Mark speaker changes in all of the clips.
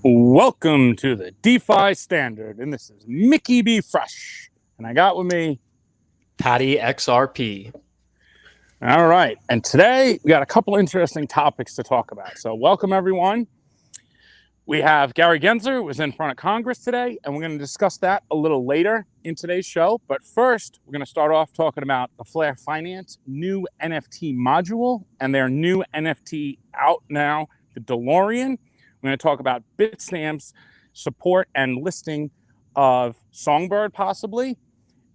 Speaker 1: Welcome to the DeFi Standard, and this is Mickey B. Fresh, and I got with me
Speaker 2: Patty XRP.
Speaker 1: All right, and today we got a couple interesting topics to talk about. So welcome everyone. We have Gary Gensler, who was in front of Congress today, and we're going to discuss that a little later in today's show. But first, we're going to start off talking about the Flare Finance new NFT module and their new NFT out now, the DeLorean. We're going to talk about Bitstamp's support and listing of Songbird possibly,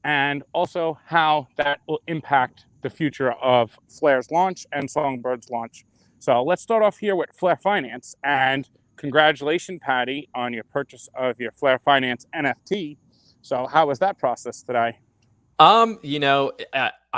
Speaker 1: and also how that will impact the future of Flare's launch and Songbird's launch. So let's start off here with Flare Finance. And congratulations, Patty, on your purchase of your Flare Finance NFT. So how was that process today?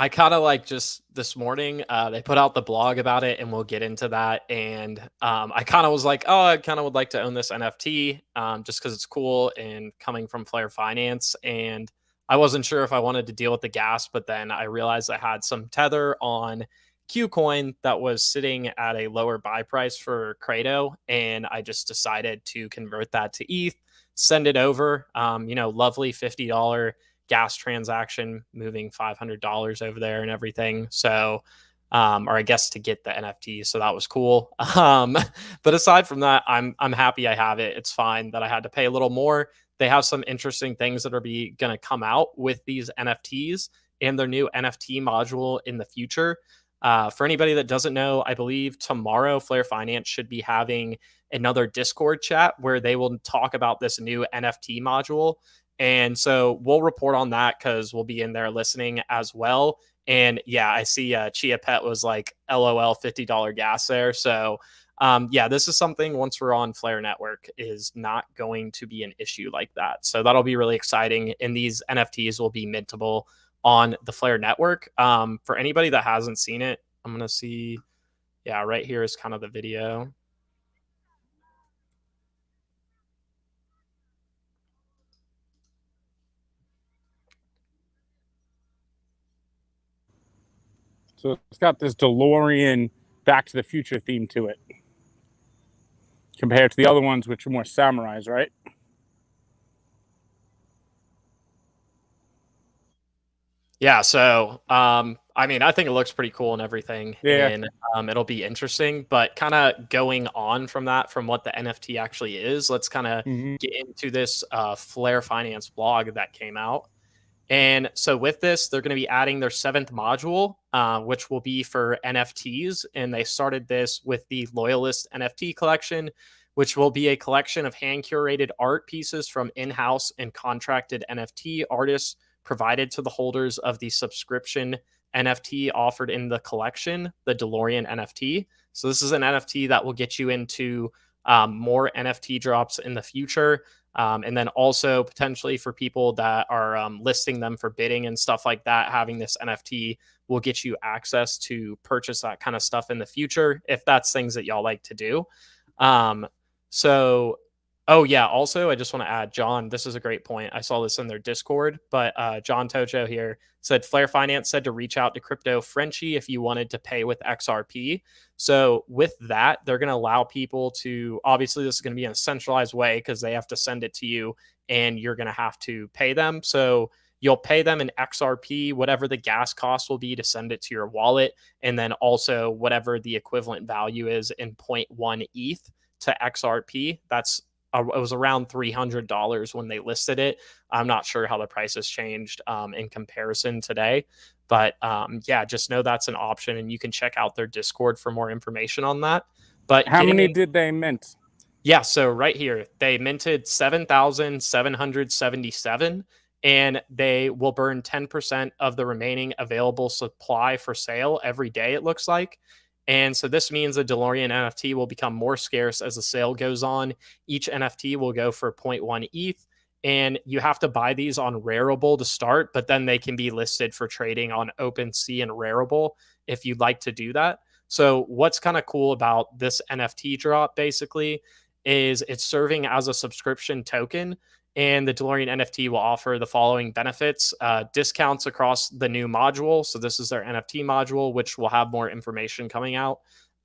Speaker 2: I kind of like just this morning, they put out the blog about it and we'll get into that. And I kind of was like, oh, I kind of would like to own this NFT just because it's cool and coming from Flare Finance. And I wasn't sure if I wanted to deal with the gas, but then I realized I had some tether on Qcoin that was sitting at a lower buy price for Credo. And I just decided to convert that to ETH, send it over, lovely $50 gas transaction, moving $500 over there and everything. So, or I guess to get the NFT. So that was cool. But aside from that, I'm happy I have it. It's fine that I had to pay a little more. They have some interesting things that are going to come out with these NFTs and their new NFT module in the future. For anybody that doesn't know, I believe tomorrow Flare Finance should be having another Discord chat where they will talk about this new NFT module. And so we'll report on that because we'll be in there listening as well. And yeah, I see Chia Pet was like, LOL, $50 gas there. So this is something once we're on Flare Network is not going to be an issue like that. So that'll be really exciting. And these NFTs will be mintable on the Flare Network. For anybody that hasn't seen it, I'm going to see, right here is kind of the video.
Speaker 1: So it's got this DeLorean Back to the Future theme to it, compared to the other ones, which are more samurais, right?
Speaker 2: Yeah, so I think it looks pretty cool and everything.
Speaker 1: Yeah.
Speaker 2: And it'll be interesting. But kind of going on from that, from what the NFT actually is, let's kind of get into this Flare Finance blog that came out. And so with this, they're going to be adding their 7th module, which will be for NFTs. And they started this with the Loyalist NFT collection, which will be a collection of hand-curated art pieces from in-house and contracted NFT artists provided to the holders of the subscription NFT offered in the collection, the DeLorean NFT. So this is an NFT that will get you into more NFT drops in the future. And then also potentially for people that are listing them for bidding and stuff like that, having this NFT will get you access to purchase that kind of stuff in the future, if that's things that y'all like to do. Also, I just want to add, John, this is a great point. I saw this in their Discord, but John Tojo here said Flare Finance said to reach out to Crypto Frenchie if you wanted to pay with XRP. So with that, they're going to allow people to, obviously this is going to be in a centralized way because they have to send it to you and you're going to have to pay them. So you'll pay them in XRP, whatever the gas cost will be to send it to your wallet. And then also whatever the equivalent value is in 0.1 ETH to XRP. It was around $300 when they listed it. I'm not sure how the price has changed in comparison today. But just know that's an option. And you can check out their Discord for more information on that. But
Speaker 1: how many did they mint?
Speaker 2: Yeah, so right here, they minted 7,777. And they will burn 10% of the remaining available supply for sale every day, it looks like. And so this means the DeLorean NFT will become more scarce as the sale goes on. Each NFT will go for 0.1 ETH. And you have to buy these on Rarible to start, but then they can be listed for trading on OpenSea and Rarible if you'd like to do that. So what's kind of cool about this NFT drop basically is it's serving as a subscription token. And the DeLorean NFT will offer the following benefits: discounts across the new module. So this is their NFT module, which will have more information coming out.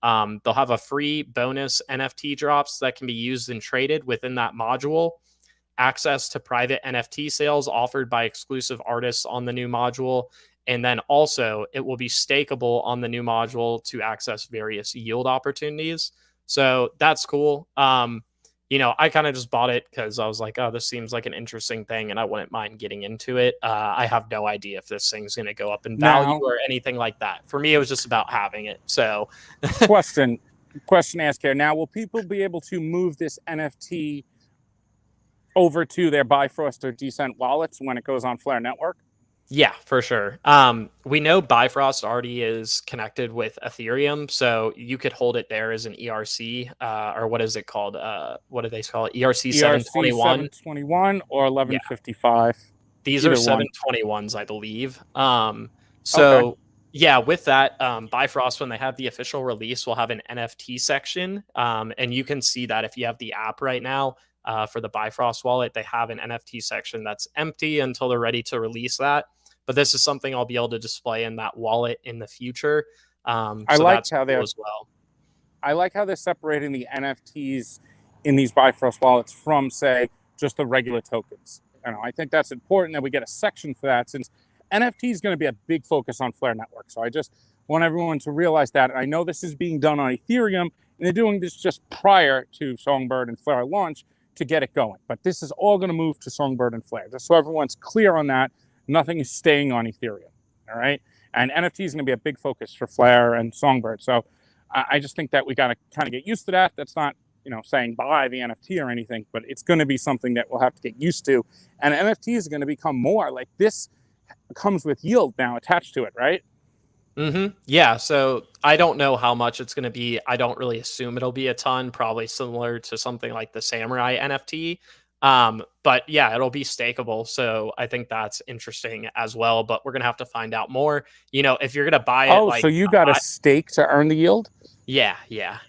Speaker 2: They'll have a free bonus NFT drops that can be used and traded within that module, access to private NFT sales offered by exclusive artists on the new module. And then also it will be stakeable on the new module to access various yield opportunities. So that's cool. I kind of just bought it because I was like, oh, this seems like an interesting thing and I wouldn't mind getting into it. I have no idea if this thing's going to go up in value or anything like that. For me, it was just about having it. So
Speaker 1: question asked here. Now, will people be able to move this NFT over to their Bifrost or Decent wallets when it goes on Flare Network?
Speaker 2: Yeah, for sure. We know Bifrost already is connected with Ethereum, so you could hold it there as an ERC, or what is it called? What do they call it? ERC 721?
Speaker 1: 721 or 1155.
Speaker 2: Yeah. These are 721s, I believe. Okay. Yeah, with that, Bifrost, when they have the official release, will have an NFT section, and you can see that if you have the app right now. For the Bifrost wallet, they have an NFT section that's empty until they're ready to release that. But this is something I'll be able to display in that wallet in the future.
Speaker 1: I like how they're as well. I like how they're separating the NFTs in these Bifrost wallets from, say, just the regular tokens. I think that's important that we get a section for that, since NFT is going to be a big focus on Flare Network. So I just want everyone to realize that. I know this is being done on Ethereum, and they're doing this just prior to Songbird and Flare launch to get it going. But this is all going to move to Songbird and Flare, just so everyone's clear on that. Nothing is staying on Ethereum, all right? And NFT is going to be a big focus for Flare and Songbird. So I just think that we got to kind of get used to that. That's not, saying buy the NFT or anything, but it's going to be something that we'll have to get used to. And NFT is going to become more like this. Comes with yield now attached to it, right?
Speaker 2: Yeah, so I don't know how much it's going to be. I don't really assume it'll be a ton, probably similar to something like the Samurai NFT. But yeah, it'll be stakeable. So I think that's interesting as well, but we're going to have to find out more. If you're going to buy it.
Speaker 1: So you got a stake to earn the yield?
Speaker 2: Yeah.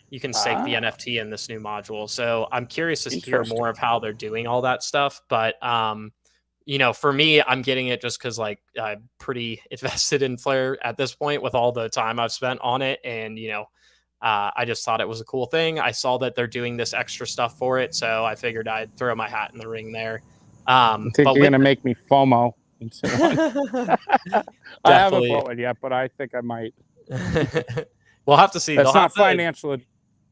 Speaker 2: You can stake the NFT in this new module. So I'm curious to hear more of how they're doing all that stuff. But, for me, I'm getting it just because I'm pretty invested in Flare at this point with all the time I've spent on it. And, I just thought it was a cool thing. I saw that they're doing this extra stuff for it. So I figured I'd throw my hat in the ring there.
Speaker 1: I think you're going to make me FOMO. I haven't bought one yet, but I think I might.
Speaker 2: We'll have to see.
Speaker 1: That's not financial advice.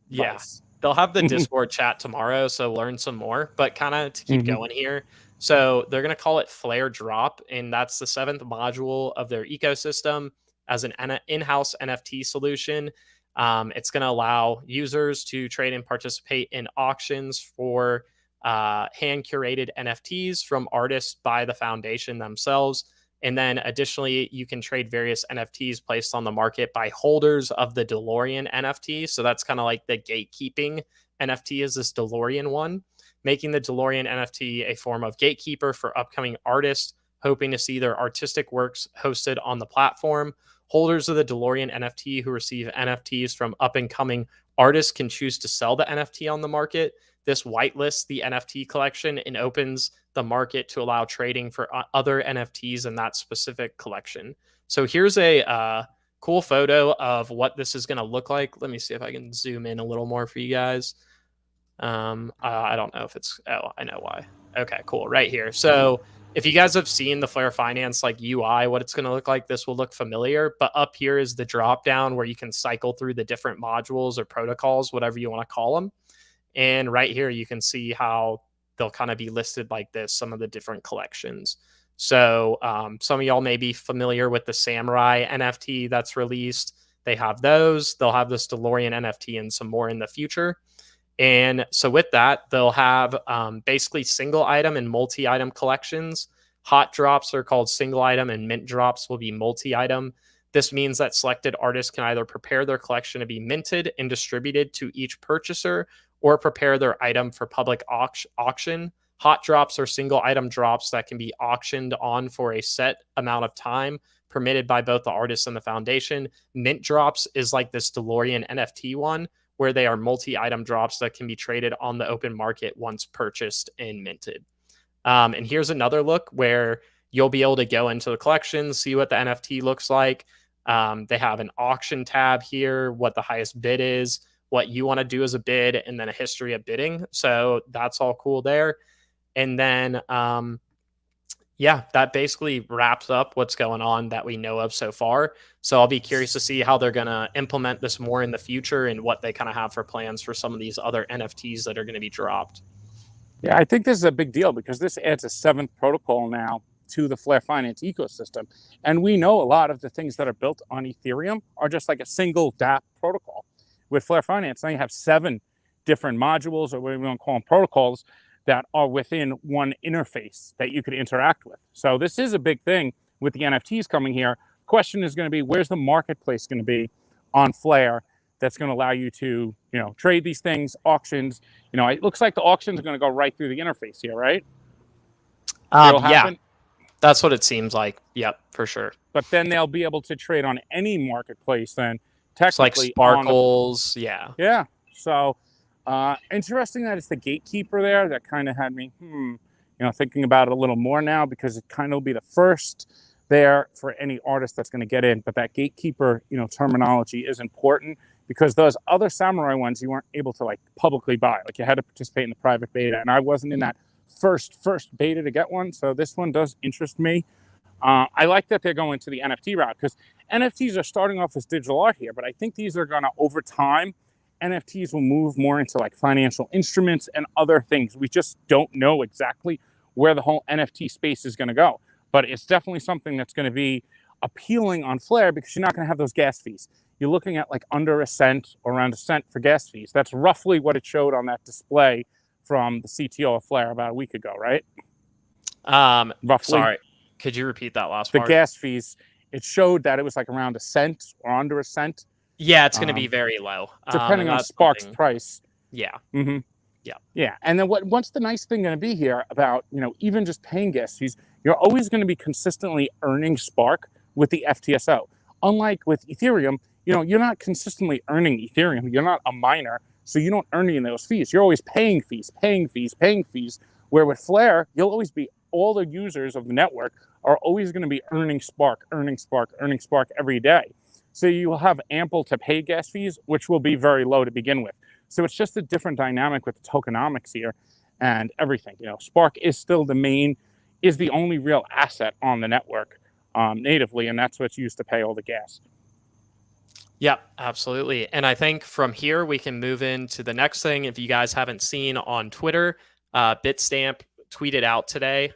Speaker 2: Yeah. They'll have the Discord chat tomorrow. So learn some more, but kind of to keep going here. So they're going to call it Flare Drop, and that's the 7th module of their ecosystem as an in-house NFT solution. It's going to allow users to trade and participate in auctions for hand-curated NFTs from artists by the foundation themselves. And then additionally, you can trade various NFTs placed on the market by holders of the DeLorean NFT. So that's kind of like the gatekeeping NFT is this DeLorean one, making the DeLorean NFT a form of gatekeeper for upcoming artists hoping to see their artistic works hosted on the platform. Holders of the DeLorean NFT who receive NFTs from up-and-coming artists can choose to sell the NFT on the market. This whitelists the NFT collection and opens the market to allow trading for other NFTs in that specific collection. So here's a cool photo of what this is going to look like. Let me see if I can zoom in a little more for you guys. I don't know if it's, I know why. Okay, cool. Right here. So if you guys have seen the Flare Finance UI, what it's going to look like, this will look familiar. But up here is the drop down where you can cycle through the different modules or protocols, whatever you want to call them. And right here, you can see how they'll kind of be listed like this, some of the different collections. So some of y'all may be familiar with the Samurai NFT that's released. They have those. They'll have this DeLorean NFT and some more in the future. And so with that, they'll have basically single item and multi-item collections. Hot drops are called single item and mint drops will be multi-item. This means that selected artists can either prepare their collection to be minted and distributed to each purchaser or prepare their item for public auction. Hot drops are single item drops that can be auctioned on for a set amount of time, permitted by both the artist and the foundation. Mint drops is like this DeLorean NFT one, where they are multi-item drops that can be traded on the open market once purchased and minted. And here's another look where you'll be able to go into the collection, see what the NFT looks like. They have an auction tab here, what the highest bid is, what you want to do as a bid, and then a history of bidding. So that's all cool there. And then, yeah, that basically wraps up what's going on that we know of so far. So I'll be curious to see how they're going to implement this more in the future and what they kind of have for plans for some of these other NFTs that are going to be dropped.
Speaker 1: Yeah, I think this is a big deal because this adds a 7th protocol now to the Flare Finance ecosystem. And we know a lot of the things that are built on Ethereum are just like a single dApp protocol. With Flare Finance, now you have 7 different modules, or whatever you want to call them, protocols, that are within one interface that you could interact with. So this is a big thing with the NFTs coming here. Question is going to be, where's the marketplace going to be on Flare that's going to allow you to, trade these things, auctions? It looks like the auctions are going to go right through the interface here, right?
Speaker 2: Yeah, that's what it seems like. Yep, for sure.
Speaker 1: But then they'll be able to trade on any marketplace then, technically.
Speaker 2: It's like Sparkles, yeah.
Speaker 1: Yeah, so interesting that it's the gatekeeper there. That kind of had me, thinking about it a little more now, because it kind of will be the first there for any artist that's going to get in. But that gatekeeper, terminology is important, because those other Samurai ones you weren't able to publicly buy. Like, you had to participate in the private beta, and I wasn't in that first beta to get one. So this one does interest me. I like that they're going to the NFT route, because NFTs are starting off as digital art here, but I think these are going to, over time, NFTs will move more into financial instruments and other things. We just don't know exactly where the whole NFT space is going to go, but it's definitely something that's going to be appealing on Flare, because you're not going to have those gas fees. You're looking at under a cent or around a cent for gas fees. That's roughly what it showed on that display from the CTO of Flare about a week ago, right?
Speaker 2: Roughly. Sorry, could you repeat that last part?
Speaker 1: The gas fees, it showed that it was around a cent or under a cent.
Speaker 2: Yeah, it's going to be very low,
Speaker 1: depending on Spark's price.
Speaker 2: Yeah.
Speaker 1: Mm-hmm.
Speaker 2: Yeah.
Speaker 1: Yeah. And then what's the nice thing going to be here about, even just paying gas fees, you're always going to be consistently earning Spark with the FTSO. Unlike with Ethereum, you're not consistently earning Ethereum. You're not a miner, so you don't earn any of those fees. You're always paying fees. Where with Flare, you'll always be, all the users of the network are always going to be earning Spark every day. So you will have ample to pay gas fees, which will be very low to begin with. So it's just a different dynamic with the tokenomics here and everything. Spark is still is the only real asset on the network natively, and that's what's used to pay all the gas.
Speaker 2: Yep, absolutely. And I think from here we can move into the next thing. If you guys haven't seen on Twitter, Bitstamp tweeted out today,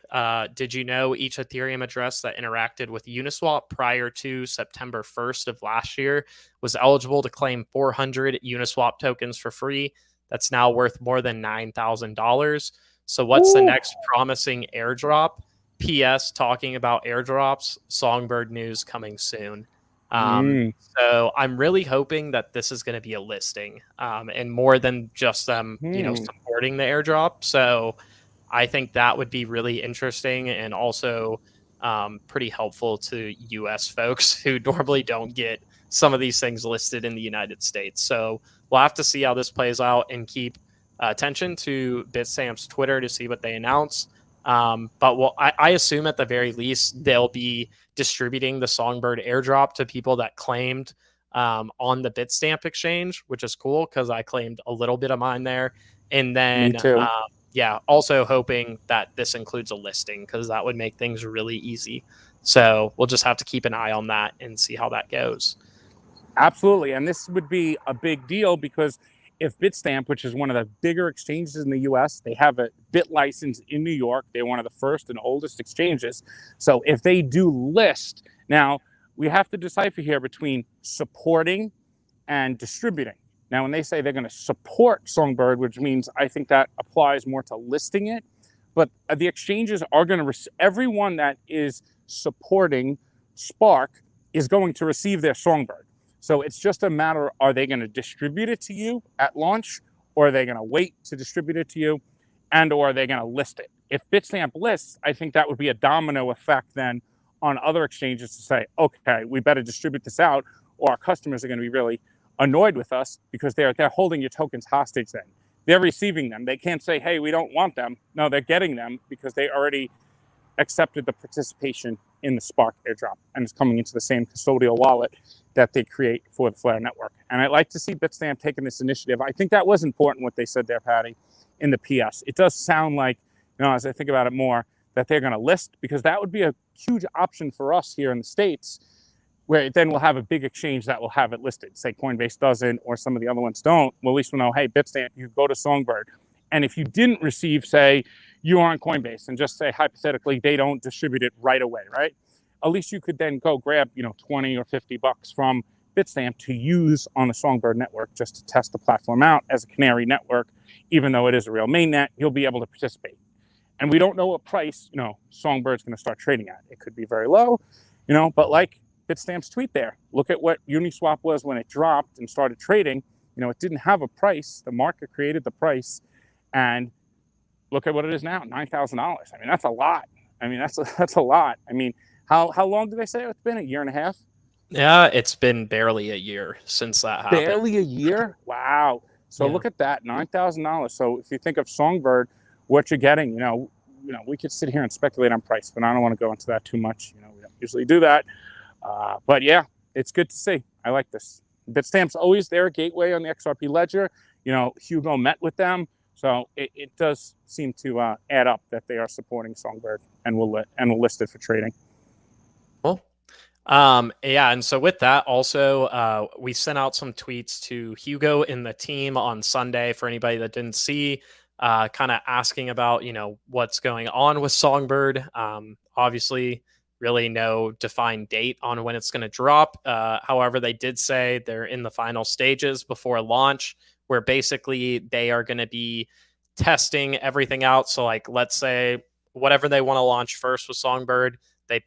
Speaker 2: did you know each Ethereum address that interacted with Uniswap prior to September 1st of last year was eligible to claim 400 Uniswap tokens for free? That's now worth more than $9,000. So what's the next promising airdrop? PS, talking about airdrops, Songbird news coming soon. So I'm really hoping that this is going to be a listing, and more than just them, supporting the airdrop. So I think that would be really interesting, and also pretty helpful to US folks who normally don't get some of these things listed in the United States. So we'll have to see how this plays out and keep attention to Bitstamp's Twitter to see what they announce. But I assume at the very least they'll be distributing the Songbird airdrop to people that claimed on the Bitstamp exchange, which is cool because I claimed a little bit of mine there. And then, also hoping that this includes a listing, because that would make things really easy. So we'll just have to keep an eye on that and see how that goes.
Speaker 1: Absolutely. And this would be a big deal, because if Bitstamp, which is one of the bigger exchanges in the US, they have a bit license in New York. They're one of the first and oldest exchanges. So if they do list, now we have to decipher here between supporting and distributing. Now, when they say they're going to support Songbird, which means I think that applies more to listing it, but the exchanges are going to, everyone that is supporting Spark is going to receive their Songbird. So it's just a matter, are they going to distribute it to you at launch, or are they going to wait to distribute it to you, or are they going to list it? If Bitstamp lists, I think that would be a domino effect then on other exchanges to say, okay, we better distribute this out, or our customers are going to be really annoyed with us, because they're holding your tokens hostage then. They're receiving them. They can't say, hey, we don't want them. No, they're getting them because they already accepted the participation in the Spark airdrop and is coming into the same custodial wallet that they create for the Flare network. And I'd like to see Bitstamp taking this initiative. I think that was important what they said there, Patty, in the PS. It does sound like, as I think about it more, that they're going to list, because that would be a huge option for us here in the States, where then we'll have a big exchange that will have it listed. Say Coinbase doesn't, or some of the other ones don't. Well, at least we'll know, hey, Bitstamp, you go to Songbird. And if you didn't receive, say, you are on Coinbase, and just say, hypothetically, they don't distribute it right away, right? At least you could then go grab, 20 or 50 bucks from Bitstamp to use on the Songbird network just to test the platform out as a canary network. Even though it is a real mainnet, you'll be able to participate. And we don't know what price, Songbird's going to start trading at. It could be very low, but like Bitstamp's tweet there, look at what Uniswap was when it dropped and started trading. It didn't have a price. The market created the price, and look at what it is now, $9,000. I mean, that's a lot. That's a lot. How long did they say it's been? A year and a half?
Speaker 2: Yeah, it's been barely a year since that happened.
Speaker 1: Barely a year? Wow. So yeah. Look at that, $9,000. So if you think of Songbird, what you're getting, we could sit here and speculate on price, but I don't want to go into that too much. We don't usually do that. But yeah, it's good to see. I like this. Bitstamp's always their gateway on the XRP ledger. Hugo met with them. So it does seem to add up that they are supporting Songbird and will list it for trading.
Speaker 2: Cool. Yeah, and so with that, also, we sent out some tweets to Hugo and the team on Sunday for anybody that didn't see, kind of asking about, what's going on with Songbird. Obviously, really no defined date on when it's going to drop. However, they did say they're in the final stages before launch, where basically they are going to be testing everything out. So like, let's say whatever they want to launch first with Songbird, they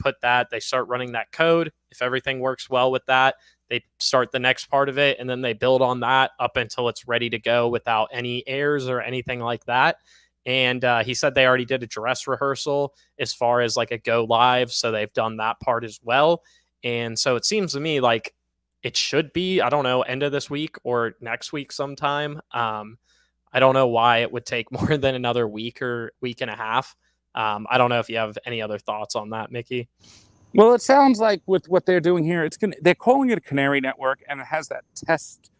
Speaker 2: start running that code. If everything works well with that, they start the next part of it, and then they build on that up until it's ready to go without any errors or anything like that. And he said they already did a dress rehearsal as far as like a go live. So they've done that part as well. And so it seems to me like it should be, I don't know, end of this week or next week sometime. I don't know why it would take more than another week or week and a half. I don't know if you have any other thoughts on that, Mickey.
Speaker 1: Well, it sounds like with what they're doing here, they're calling it a canary network, and it has that test,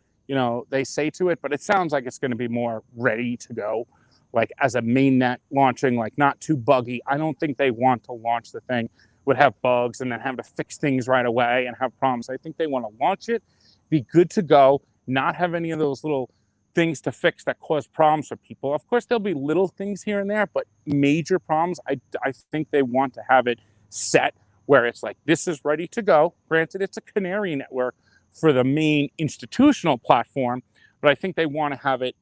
Speaker 1: they say to it, but it sounds like it's going to be more ready to go, like as a mainnet launching, like not too buggy. I don't think they want to launch the thing, would have bugs and then have to fix things right away and have problems. I think they want to launch it, be good to go, not have any of those little things to fix that cause problems for people. Of course, there'll be little things here and there, but major problems, I think they want to have it set where it's like, this is ready to go. Granted, it's a canary network for the main institutional platform, but I think they want to have it,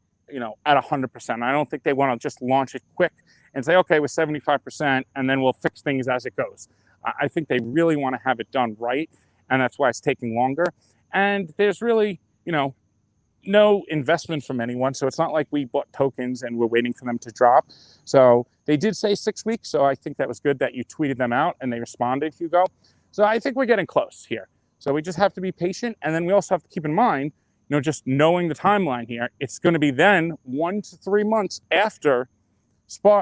Speaker 1: at 100%. I don't think they want to just launch it quick and say, okay, we're 75%, and then we'll fix things as it goes. I think they really want to have it done right, and that's why it's taking longer. And there's really, no investment from anyone. So it's not like we bought tokens and we're waiting for them to drop. So they did say 6 weeks. So I think that was good that you tweeted them out and they responded, Hugo. So I think we're getting close here. So we just have to be patient. And then we also have to keep in mind, just knowing the timeline here, it's going to be then 1 to 3 months after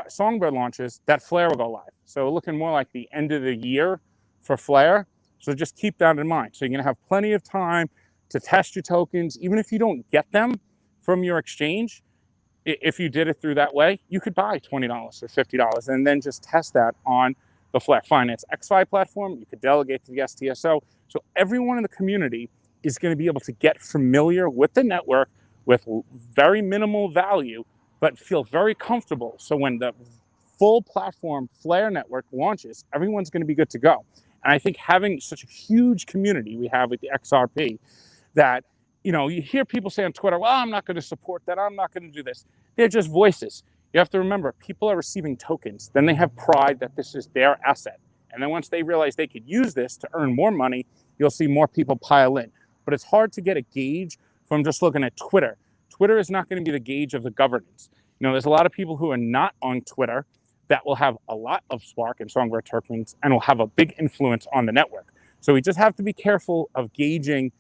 Speaker 1: Songbird launches that Flare will go live. So we're looking more like the end of the year for Flare. So just keep that in mind. So you're going to have plenty of time to test your tokens. Even if you don't get them from your exchange, if you did it through that way, you could buy $20 or $50 and then just test that on the Flare Finance XFi platform. You could delegate to the STSO. So everyone in the community is going to be able to get familiar with the network with very minimal value, but feel very comfortable. So when the full platform Flare network launches, everyone's going to be good to go. And I think having such a huge community we have with the XRP, that, you hear people say on Twitter, well, I'm not going to support that. I'm not going to do this. They're just voices. You have to remember, people are receiving tokens. Then they have pride that this is their asset. And then once they realize they could use this to earn more money, you'll see more people pile in. But it's hard to get a gauge from just looking at Twitter. Twitter is not going to be the gauge of the governance. There's a lot of people who are not on Twitter that will have a lot of Spark and Songbird tokens and will have a big influence on the network. So we just have to be careful of gauging,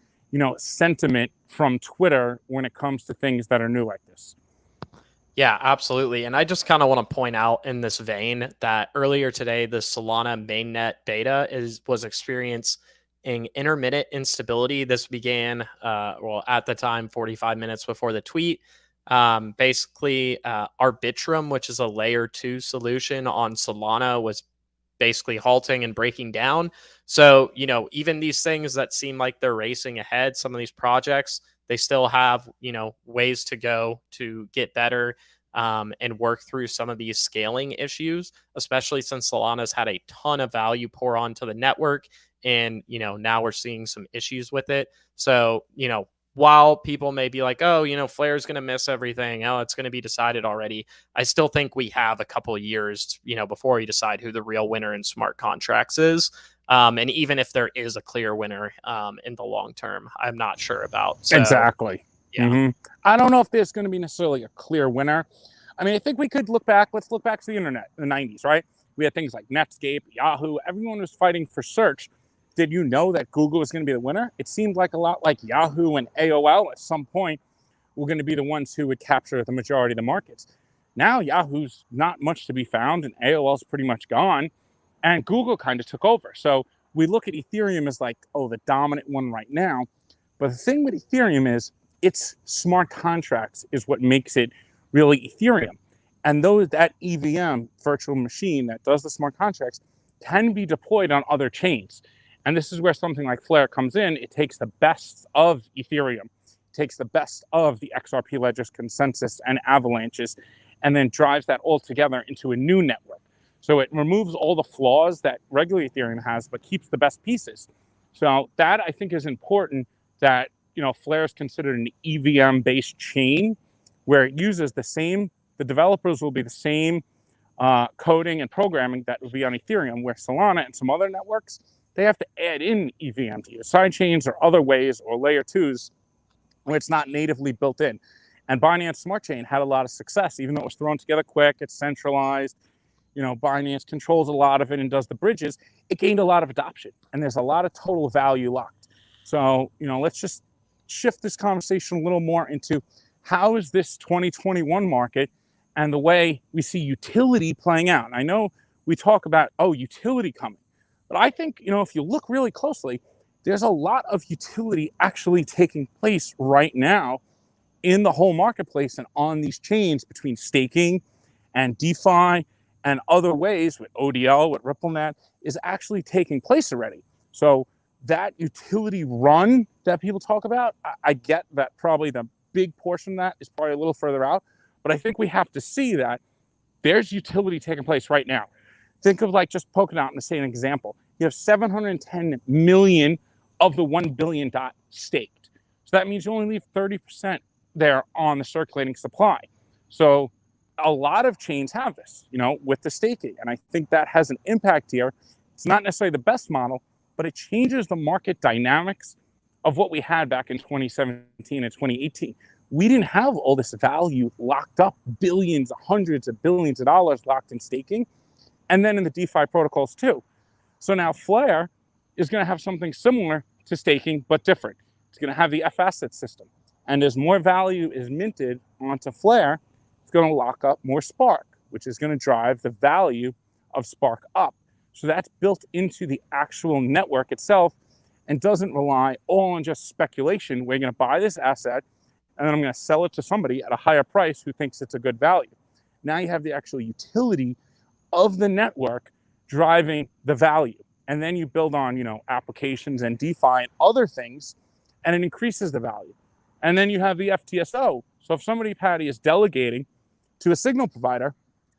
Speaker 1: sentiment from Twitter when it comes to things that are new like this.
Speaker 2: Yeah, absolutely. And I just kind of want to point out in this vein that earlier today, the Solana mainnet beta was experiencing intermittent instability. This began, well, at the time, 45 minutes before the tweet. Basically, Arbitrum, which is a layer 2 solution on Solana, was basically halting and breaking down. So, even these things that seem like they're racing ahead, some of these projects, they still have, ways to go to get better, and work through some of these scaling issues, especially since Solana's had a ton of value pour onto the network. And, now we're seeing some issues with it. So, while people may be like, oh, Flare's going to miss everything, oh, it's going to be decided already, I still think we have a couple of years, before we decide who the real winner in smart contracts is. And even if there is a clear winner in the long term, I'm not sure about. So,
Speaker 1: Exactly.
Speaker 2: yeah.
Speaker 1: I don't know if there's going to be necessarily a clear winner. I mean, I think we could look back. Let's look back to the internet in the 90s, right? We had things like Netscape, Yahoo. Everyone was fighting for search. Did you know that Google was going to be the winner? It seemed like a lot like Yahoo and AOL at some point were going to be the ones who would capture the majority of the markets. Now Yahoo's not much to be found, and AOL's pretty much gone, and Google kind of took over. So we look at Ethereum as like, oh, the dominant one right now. But the thing with Ethereum is its smart contracts is what makes it really Ethereum. And that EVM virtual machine that does the smart contracts can be deployed on other chains. And this is where something like Flare comes in. It takes the best of Ethereum, takes the best of the XRP ledgers, consensus, and avalanches, and then drives that all together into a new network. So it removes all the flaws that regular Ethereum has, but keeps the best pieces. So that, I think, is important, that Flare is considered an EVM-based chain where it uses the developers will be the same coding and programming that would be on Ethereum, where Solana and some other networks, they have to add in EVM to either side chains or other ways, or layer 2s where it's not natively built in. And Binance Smart Chain had a lot of success, even though it was thrown together quick, it's centralized. Binance controls a lot of it and does the bridges. It gained a lot of adoption, and there's a lot of total value locked. So, let's just shift this conversation a little more into how is this 2021 market and the way we see utility playing out. And I know we talk about, utility coming, but I think, if you look really closely, there's a lot of utility actually taking place right now in the whole marketplace and on these chains between staking and DeFi and other ways with ODL, with RippleNet, is actually taking place already. So that utility run that people talk about, I get that probably the big portion of that is probably a little further out, but I think we have to see that there's utility taking place right now. Think of like just Polkadot in the same example. You have 710 million of the 1 billion dot staked. So that means you only leave 30% there on the circulating supply. So a lot of chains have this, with the staking. And I think that has an impact here. It's not necessarily the best model, but it changes the market dynamics of what we had back in 2017 and 2018. We didn't have all this value locked up, billions, hundreds of billions of dollars locked in staking, and then in the DeFi protocols too. So now Flare is going to have something similar to staking, but different. It's going to have the F-asset system. And as more value is minted onto Flare, it's going to lock up more Spark, which is going to drive the value of Spark up. So that's built into the actual network itself and doesn't rely all on just speculation. We're going to buy this asset, and then I'm going to sell it to somebody at a higher price who thinks it's a good value. Now you have the actual utility of the network driving the value. And then you build on, applications and DeFi and other things, and it increases the value. And then you have the FTSO. So if somebody, Patty, is delegating to a signal provider,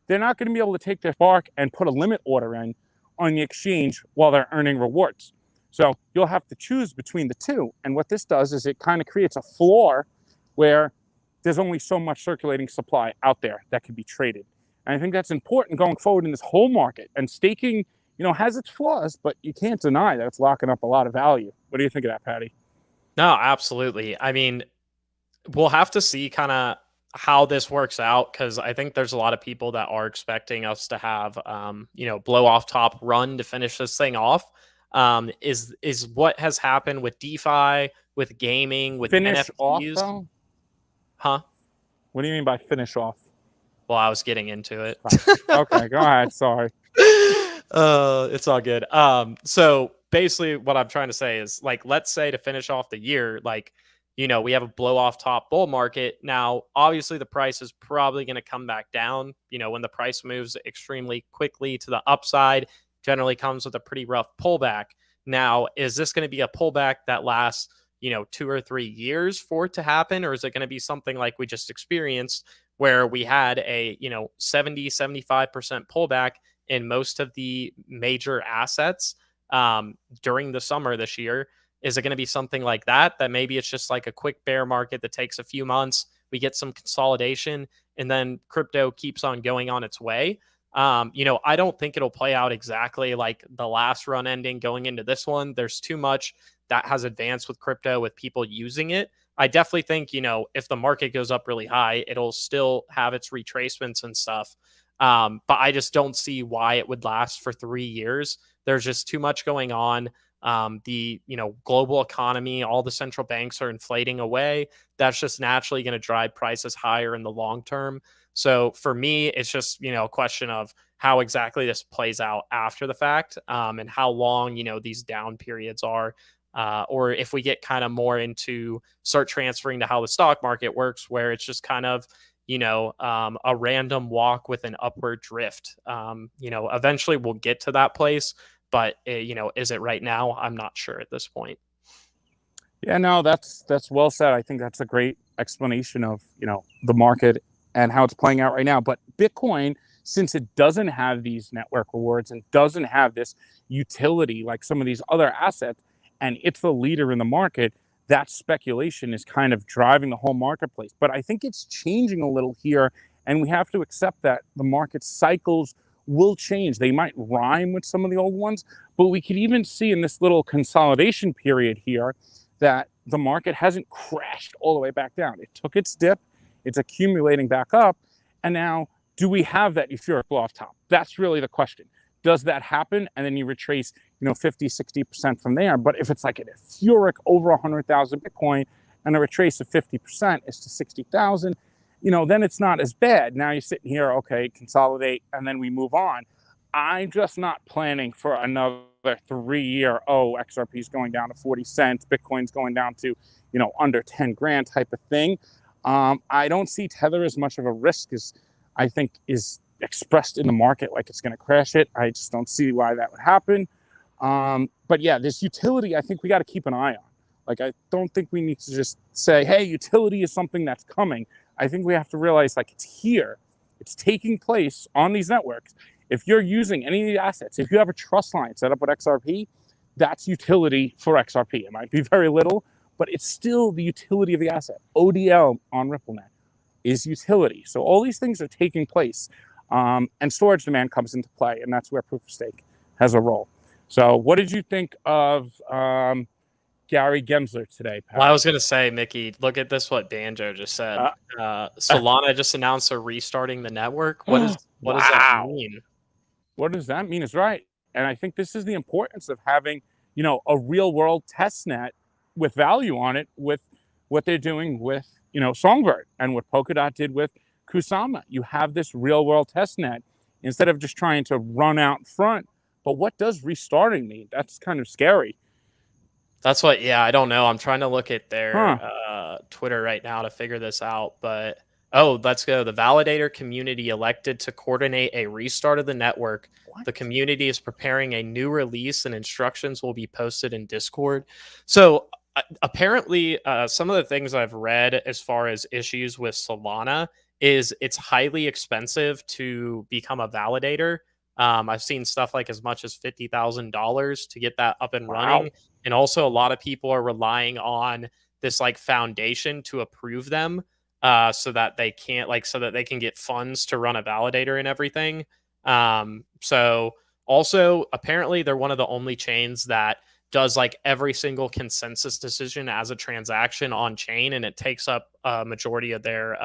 Speaker 1: they're not going to be able to take their Spark and put a limit order in on the exchange while they're earning rewards. So you'll have to choose between the two. And what this does is it kind of creates a floor where there's only so much circulating supply out there that can be traded. And I think that's important going forward in this whole market. And staking, has its flaws, but you can't deny that it's locking up a lot of value. What do you think of that, Patty?
Speaker 2: No, absolutely. I mean, we'll have to see kind of how this works out, because I think there's a lot of people that are expecting us to have, blow off top run to finish this thing off. Is what has happened with DeFi, with gaming, with
Speaker 1: finish
Speaker 2: NFTs.
Speaker 1: off, though?
Speaker 2: Huh?
Speaker 1: What do you mean by finish off?
Speaker 2: Well, I was getting into it.
Speaker 1: Okay, go ahead. Sorry.
Speaker 2: It's all good. So basically what I'm trying to say is, like, let's say to finish off the year, like, we have a blow off top bull market. Now, obviously the price is probably going to come back down. When the price moves extremely quickly to the upside, generally comes with a pretty rough pullback. Now, is this going to be a pullback that lasts, 2 or 3 years for it to happen? Or is it going to be something like we just experienced where we had a, 75% pullback in most of the major assets during the summer this year? Is it going to be something like that? That maybe it's just like a quick bear market that takes a few months, we get some consolidation, and then crypto keeps on going on its way. I don't think it'll play out exactly like the last run ending going into this one. There's too much that has advanced with crypto, with people using it. I definitely think, if the market goes up really high, it'll still have its retracements and stuff. But I just don't see why it would last for 3 years. There's just too much going on. The global economy, all the central banks are inflating away. That's just naturally going to drive prices higher in the long term. So for me, it's just a question of how exactly this plays out after the fact, and how long these down periods are. Or if we get kind of more into start transferring to how the stock market works, where it's just kind of a random walk with an upward drift. Eventually we'll get to that place, but is it right now? I'm not sure at this point.
Speaker 1: Yeah, no, that's well said. I think that's a great explanation of, the market and how it's playing out right now. But Bitcoin, since it doesn't have these network rewards and doesn't have this utility like some of these other assets, and it's the leader in the market, that speculation is kind of driving the whole marketplace. But I think it's changing a little here, and we have to accept that the market cycles will change. They might rhyme with some of the old ones, but we could even see in this little consolidation period here that the market hasn't crashed all the way back down. It took its dip, it's accumulating back up, and now do we have that euphoric off top? That's really the question. Does that happen? And then you retrace, 50, 60% from there. But if it's like an euphoric over 100,000 Bitcoin and a retrace of 50% is to 60,000, then it's not as bad. Now you're sitting here, okay, consolidate, and then we move on. I'm just not planning for another 3-year, XRP is going down to 40 cents, Bitcoin's going down to, under 10 grand type of thing. I don't see Tether as much of a risk as I think is expressed in the market, like it's going to crash it. I just don't see why that would happen. But yeah, this utility, I think we got to keep an eye on. Like, I don't think we need to just say, hey, utility is something that's coming. I think we have to realize, like, it's here. It's taking place on these networks. If you're using any of the assets, if you have a trust line set up with XRP, that's utility for XRP. It might be very little, but it's still the utility of the asset. ODL on RippleNet is utility. So all these things are taking place. And storage demand comes into play, and that's where proof of stake has a role. So what did you think of Gary Gensler today, Pat?
Speaker 2: Well, I was going to say, Mickey, look at this, what Banjo just said. Solana just announced they're restarting the network. What does that mean?
Speaker 1: What does that mean is right. And I think this is the importance of having, a real world test net with value on it, with what they're doing with, Songbird and what Polkadot did with Kusama. You have this real world test net instead of just trying to run out front. But what does restarting mean? That's kind of scary.
Speaker 2: That's what, I don't know. I'm trying to look at their Twitter right now to figure this out. But, let's go. The validator community elected to coordinate a restart of the network. What? The community is preparing a new release and instructions will be posted in Discord. So apparently, some of the things I've read as far as issues with Solana is it's highly expensive to become a validator. I've seen stuff like as much as $50,000 to get that up and running. And also a lot of people are relying on this like foundation to approve them so that they can get funds to run a validator and everything. So also apparently they're one of the only chains that does like every single consensus decision as a transaction on chain, and it takes up a majority of their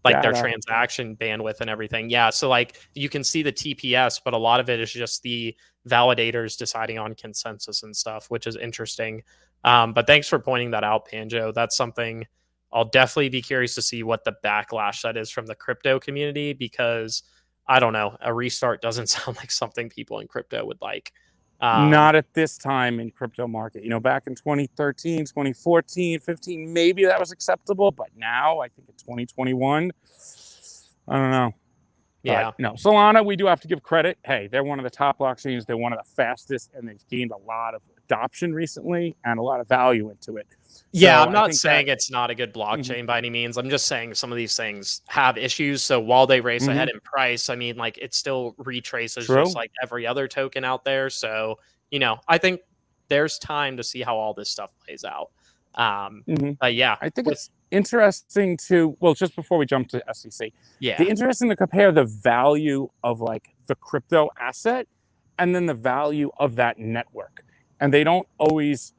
Speaker 2: their transaction bandwidth and everything. Yeah. So like you can see the TPS, but a lot of it is just the validators deciding on consensus and stuff, which is interesting. But thanks for pointing that out, Panjo. That's something I'll definitely be curious to see what the backlash that is from the crypto community, because I don't know, a restart doesn't sound like something people in crypto would like.
Speaker 1: Not at this time in crypto market. Back in 2013, 2014, 15, maybe that was acceptable, but now I think in 2021, I don't know.
Speaker 2: Yeah.
Speaker 1: But, Solana, we do have to give credit. Hey, they're one of the top blockchains. They're one of the fastest, and they've gained a lot of adoption recently and a lot of value into it.
Speaker 2: Yeah,
Speaker 1: So
Speaker 2: I'm not saying it's not a good blockchain by any means. I'm just saying some of these things have issues. So while they race ahead in price, I mean, like, it still retraces just like every other token out there. So, I think there's time to see how all this stuff plays out. But yeah,
Speaker 1: I think it's interesting to, well, just before we jump to SEC,
Speaker 2: yeah,
Speaker 1: it's interesting to compare the value of like the crypto asset and then the value of that network. And they don't always,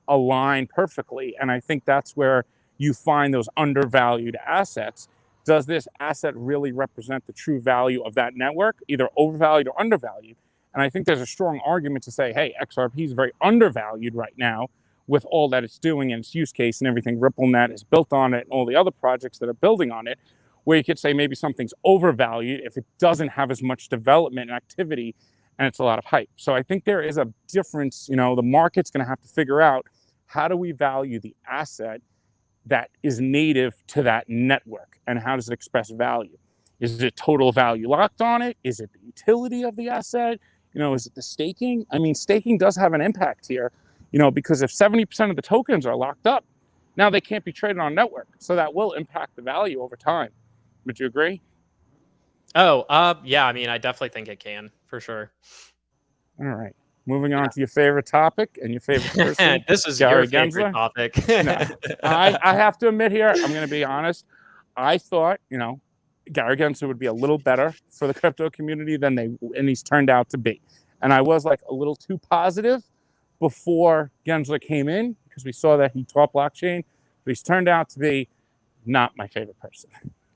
Speaker 1: align perfectly. And I think that's where you find those undervalued assets. Does this asset really represent the true value of that network, either overvalued or undervalued? And I think there's a strong argument to say, hey, XRP is very undervalued right now with all that it's doing and its use case and everything RippleNet is built on it and all the other projects that are building on it, where you could say maybe something's overvalued if it doesn't have as much development and activity and it's a lot of hype. So I think there is a difference. The market's going to have to figure out, how do we value the asset that is native to that network, and how does it express value? Is it total value locked on it? Is it the utility of the asset? Is it the staking? I mean, staking does have an impact here, because if 70% of the tokens are locked up, now they can't be traded on network. So that will impact the value over time. Would you agree?
Speaker 2: Oh, yeah. I mean, I definitely think it can, for sure.
Speaker 1: All right. Moving on to your favorite topic and your favorite person.
Speaker 2: This is
Speaker 1: Gary
Speaker 2: your favorite topic.
Speaker 1: No, I have to admit here, I'm going to be honest. I thought, Gary Gensler would be a little better for the crypto community than he's turned out to be. And I was like a little too positive before Gensler came in, because we saw that he taught blockchain, but he's turned out to be not my favorite person.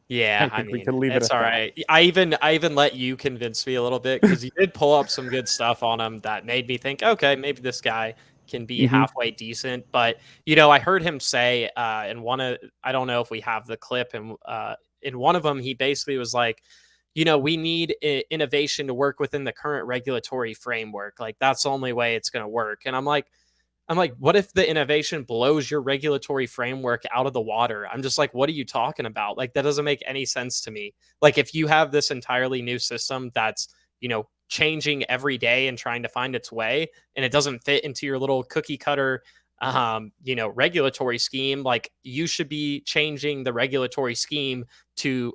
Speaker 2: Yeah,
Speaker 1: I mean, we could leave it at
Speaker 2: all
Speaker 1: that.
Speaker 2: right. I even let you convince me a little bit, because you did pull up some good stuff on him that made me think, okay, maybe this guy can be halfway decent. But I heard him say in I don't know if we have the clip, and in one of them, he basically was like, we need innovation to work within the current regulatory framework. Like, that's the only way it's going to work. And I'm like, what if the innovation blows your regulatory framework out of the water? I'm just like, what are you talking about? Like, that doesn't make any sense to me. Like, if you have this entirely new system that's, changing every day and trying to find its way, and it doesn't fit into your little cookie cutter, regulatory scheme, like, you should be changing the regulatory scheme to,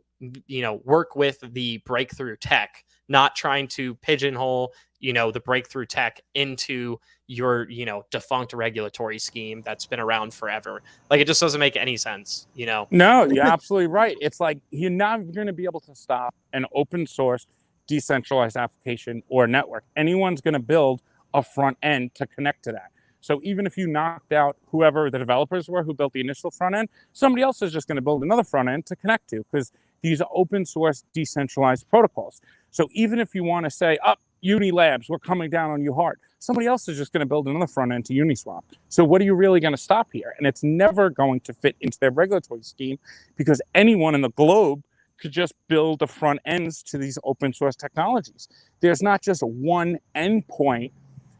Speaker 2: work with the breakthrough tech, not trying to pigeonhole, the breakthrough tech into your, defunct regulatory scheme that's been around forever. Like, it just doesn't make any sense,
Speaker 1: No, you're absolutely right. It's like, you're not going to be able to stop an open source decentralized application or network. Anyone's going to build a front end to connect to that. So even if you knocked out whoever the developers were who built the initial front end, somebody else is just going to build another front end to connect to, because these are open source decentralized protocols. So even if you want to say, Uni Labs, we're coming down on you hard, somebody else is just going to build another front end to Uniswap. So what are you really going to stop here? And it's never going to fit into their regulatory scheme, because anyone in the globe could just build the front ends to these open source technologies. There's not just one endpoint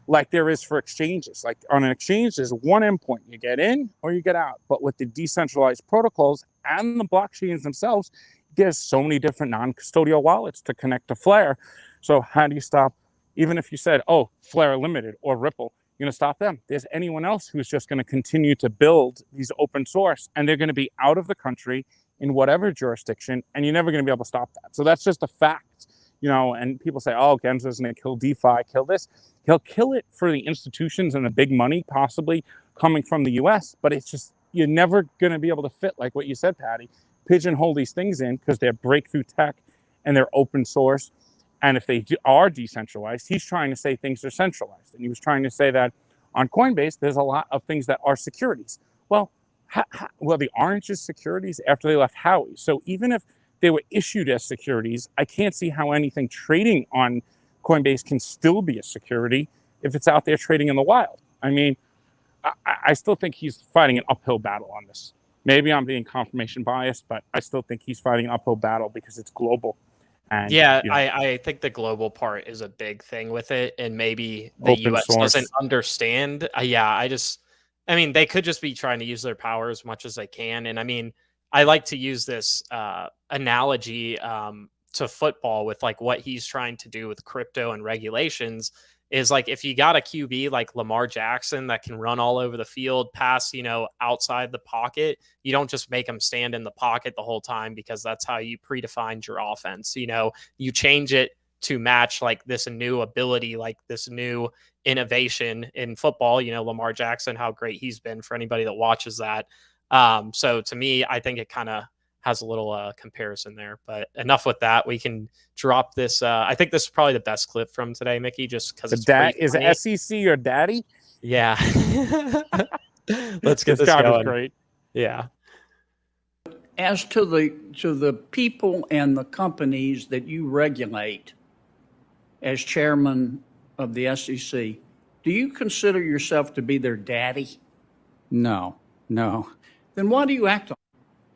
Speaker 1: like there is for exchanges. Like, on an exchange, there's one endpoint. You get in or you get out. But with the decentralized protocols and the blockchains themselves, there's so many different non-custodial wallets to connect to Flare. So how do you stop, even if you said, Flare Limited or Ripple, you're going to stop them? There's anyone else who's just going to continue to build these open source, and they're going to be out of the country in whatever jurisdiction, and you're never going to be able to stop that. So that's just a fact, and people say, Gensler's going to kill DeFi, kill this. He'll kill it for the institutions and the big money possibly coming from the US, but it's just, you're never going to be able to fit, like what you said, Patty, pigeonhole these things in, because they're breakthrough tech and they're open source. And if they are decentralized, he's trying to say things are centralized. And he was trying to say that on Coinbase, there's a lot of things that are securities. Well, the orange is securities after they left Howie. So even if they were issued as securities, I can't see how anything trading on Coinbase can still be a security if it's out there trading in the wild. I mean, I still think he's fighting an uphill battle on this. Maybe I'm being confirmation biased, but I still think he's fighting an uphill battle because it's global. And
Speaker 2: Yeah,
Speaker 1: you know,
Speaker 2: I think the global part is a big thing with it, and maybe the
Speaker 1: open
Speaker 2: US doesn't
Speaker 1: source.
Speaker 2: understand. Yeah, I mean, they could just be trying to use their power as much as they can. And I mean, I like to use this analogy to football with like what he's trying to do with crypto and regulations is like if you got a QB like Lamar Jackson that can run all over the field, pass, outside the pocket, you don't just make him stand in the pocket the whole time because that's how you predefined your offense. You change it to match like this new ability, like this new innovation in football. Lamar Jackson, how great he's been for anybody that watches that. So to me, I think it kind of has a little comparison there. But enough with that. We can drop this. I think this is probably the best clip from today, Mickey, just because it's pretty
Speaker 1: Is
Speaker 2: funny.
Speaker 1: SEC your daddy?
Speaker 2: Yeah. Let's get this
Speaker 1: guy
Speaker 2: going.
Speaker 1: was great.
Speaker 2: Yeah.
Speaker 3: As to the people and the companies that you regulate as chairman of the SEC, do you consider yourself to be their daddy? No. Then why do you act on it?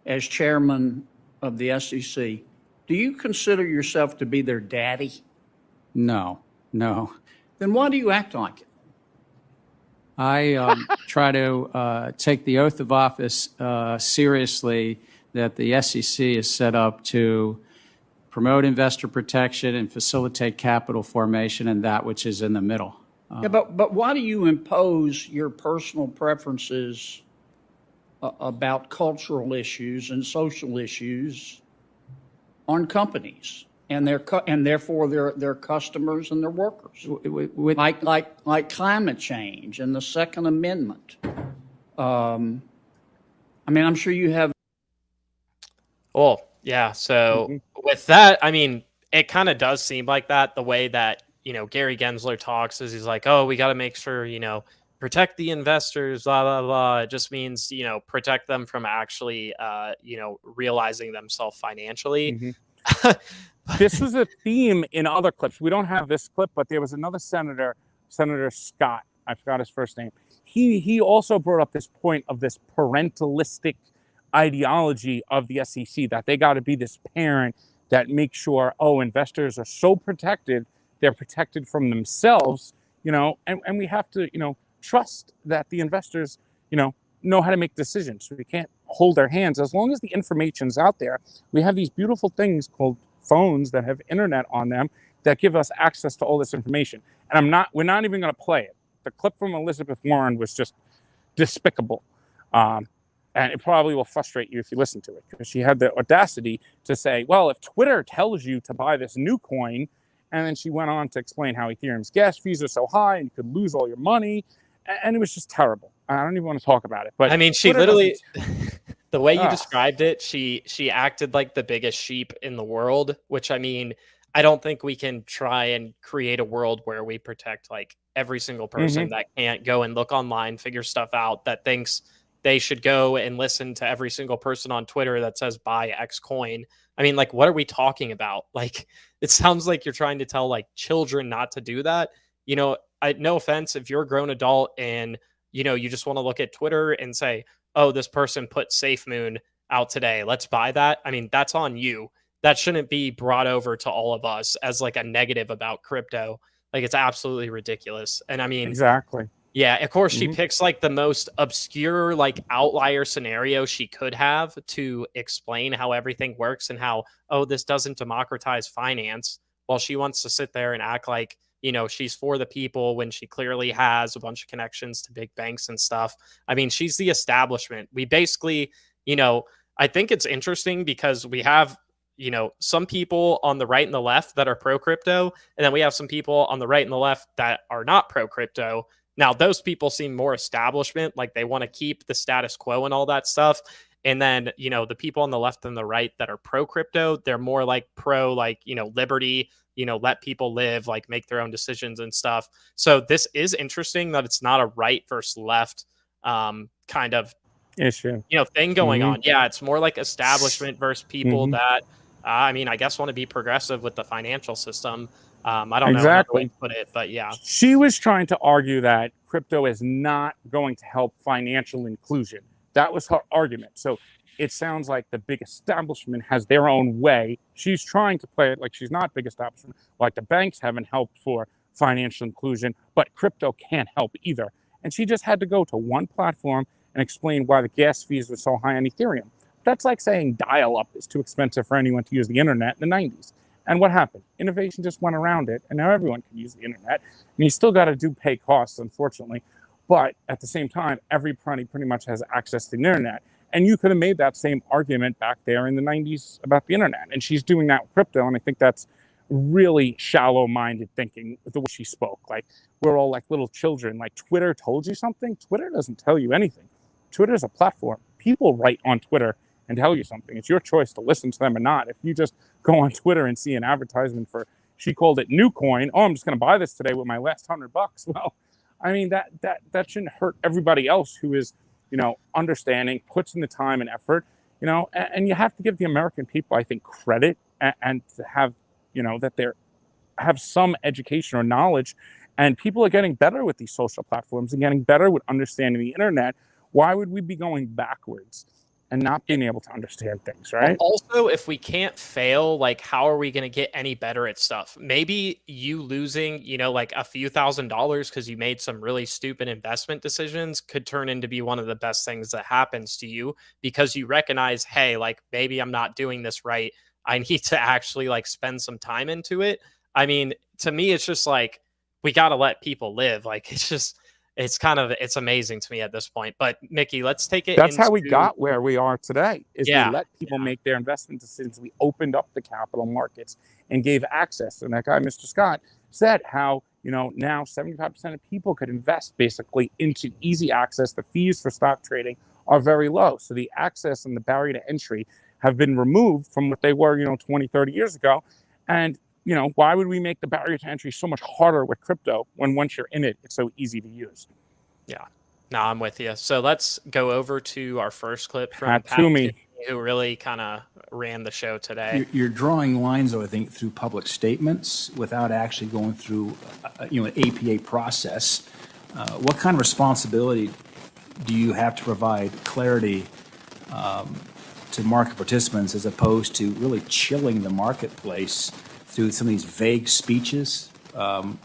Speaker 3: As chairman of the SEC, do you consider yourself to be their daddy? No. Then why do you act like it?
Speaker 4: I try to take the oath of office seriously that the SEC is set up to promote investor protection and facilitate capital formation and that which is in the middle.
Speaker 3: Yeah, but why do you impose your personal preferences about cultural issues and social issues on companies and therefore their customers and their workers? Like climate change and the Second Amendment. I mean, I'm sure you have.
Speaker 2: Well, yeah. So with that, I mean, it kind of does seem like that the way that, Gary Gensler talks is he's like, oh, we got to make sure, protect the investors, blah, blah, blah. It just means, protect them from actually, realizing themselves financially.
Speaker 1: This was a theme in other clips. We don't have this clip, but there was another senator, Senator Scott. I forgot his first name. He also brought up this point of this parentalistic ideology of the SEC, that they got to be this parent that makes sure, investors are so protected, they're protected from themselves, and we have to, trust that the investors, know how to make decisions. So we can't hold their hands. As long as the information's out there, we have these beautiful things called phones that have internet on them that give us access to all this information. And we're not even going to play it. The clip from Elizabeth Warren was just despicable. And it probably will frustrate you if you listen to it, because she had the audacity to say, well, if Twitter tells you to buy this new coin, and then she went on to explain how Ethereum's gas fees are so high and you could lose all your money. And it was just terrible. I don't even want to talk about it. But
Speaker 2: I mean, she
Speaker 1: Twitter
Speaker 2: literally, the way you described it, she acted like the biggest sheep in the world, which I mean, I don't think we can try and create a world where we protect like every single person that can't go and look online, figure stuff out, that thinks they should go and listen to every single person on Twitter that says buy X coin. I mean, like, what are we talking about? Like, it sounds like you're trying to tell like children not to do that. No offense, if you're a grown adult and, you just want to look at Twitter and say, oh, this person put SafeMoon out today, let's buy that. I mean, that's on you. That shouldn't be brought over to all of us as like a negative about crypto. Like, it's absolutely ridiculous. And I mean,
Speaker 1: exactly.
Speaker 2: Yeah, of course, she picks like the most obscure, like outlier scenario she could have to explain how everything works and how, this doesn't democratize finance, while she wants to sit there and act like, she's for the people when she clearly has a bunch of connections to big banks and stuff. I mean, she's the establishment. We basically, I think it's interesting because we have, some people on the right and the left that are pro crypto, and then we have some people on the right and the left that are not pro crypto. Now, those people seem more establishment, like they want to keep the status quo and all that stuff. And then, the people on the left and the right that are pro crypto, they're more like pro, like, liberty, let people live, like make their own decisions and stuff. So this is interesting that it's not a right versus left kind of
Speaker 1: issue,
Speaker 2: thing going on. Yeah, it's more like establishment versus people that, I mean, I guess want to be progressive with the financial system. I don't know how to put it, but yeah.
Speaker 1: She was trying to argue that crypto is not going to help financial inclusion. That was her argument. So it sounds like the big establishment has their own way. She's trying to play it like she's not big establishment, like the banks haven't helped for financial inclusion, but crypto can't help either. And she just had to go to one platform and explain why the gas fees were so high on Ethereum. That's like saying dial-up is too expensive for anyone to use the internet in the 90s. And what happened? Innovation just went around it, and now everyone can use the internet. And you still got to pay costs, unfortunately. But at the same time, everybody pretty much has access to the internet. And you could have made that same argument back there in the 90s about the internet. And she's doing that with crypto, and I think that's really shallow-minded thinking with the way she spoke. Like, we're all like little children. Like, Twitter told you something? Twitter doesn't tell you anything. Twitter is a platform. People write on Twitter and tell you something. It's your choice to listen to them or not. If you just go on Twitter and see an advertisement for, she called it new coin. Oh, I'm just going to buy this today with my last $100. Well, I mean, that shouldn't hurt everybody else who is, understanding, puts in the time and effort, and you have to give the American people, I think, credit and to have, that they have some education or knowledge, and people are getting better with these social platforms and getting better with understanding the internet. Why would we be going backwards and not being able to understand things, right?
Speaker 2: Also, if we can't fail, like, how are we going to get any better at stuff? Maybe you losing, like a few $1,000s because you made some really stupid investment decisions could turn into be one of the best things that happens to you, because you recognize, hey, like, maybe I'm not doing this right. I need to actually like spend some time into it. I mean, to me, it's just like, we got to let people live. Like, it's amazing to me at this point. But Mickey, let's take it.
Speaker 1: That's how we got where we are today, is we let people make their investment decisions. We opened up the capital markets and gave access. And that guy, Mr. Scott, said how, now 75% of people could invest basically into easy access. The fees for stock trading are very low. So the access and the barrier to entry have been removed from what they were, 20, 30 years ago. And why would we make the barrier to entry so much harder with crypto when once you're in it, it's so easy to use?
Speaker 2: Yeah, no, I'm with you. So let's go over to our first clip from Pat, who really kind of ran the show today.
Speaker 5: You're drawing lines, though, I think, through public statements without actually going through, an APA process. What kind of responsibility do you have to provide clarity to market participants as opposed to really chilling the marketplace through some of these vague speeches,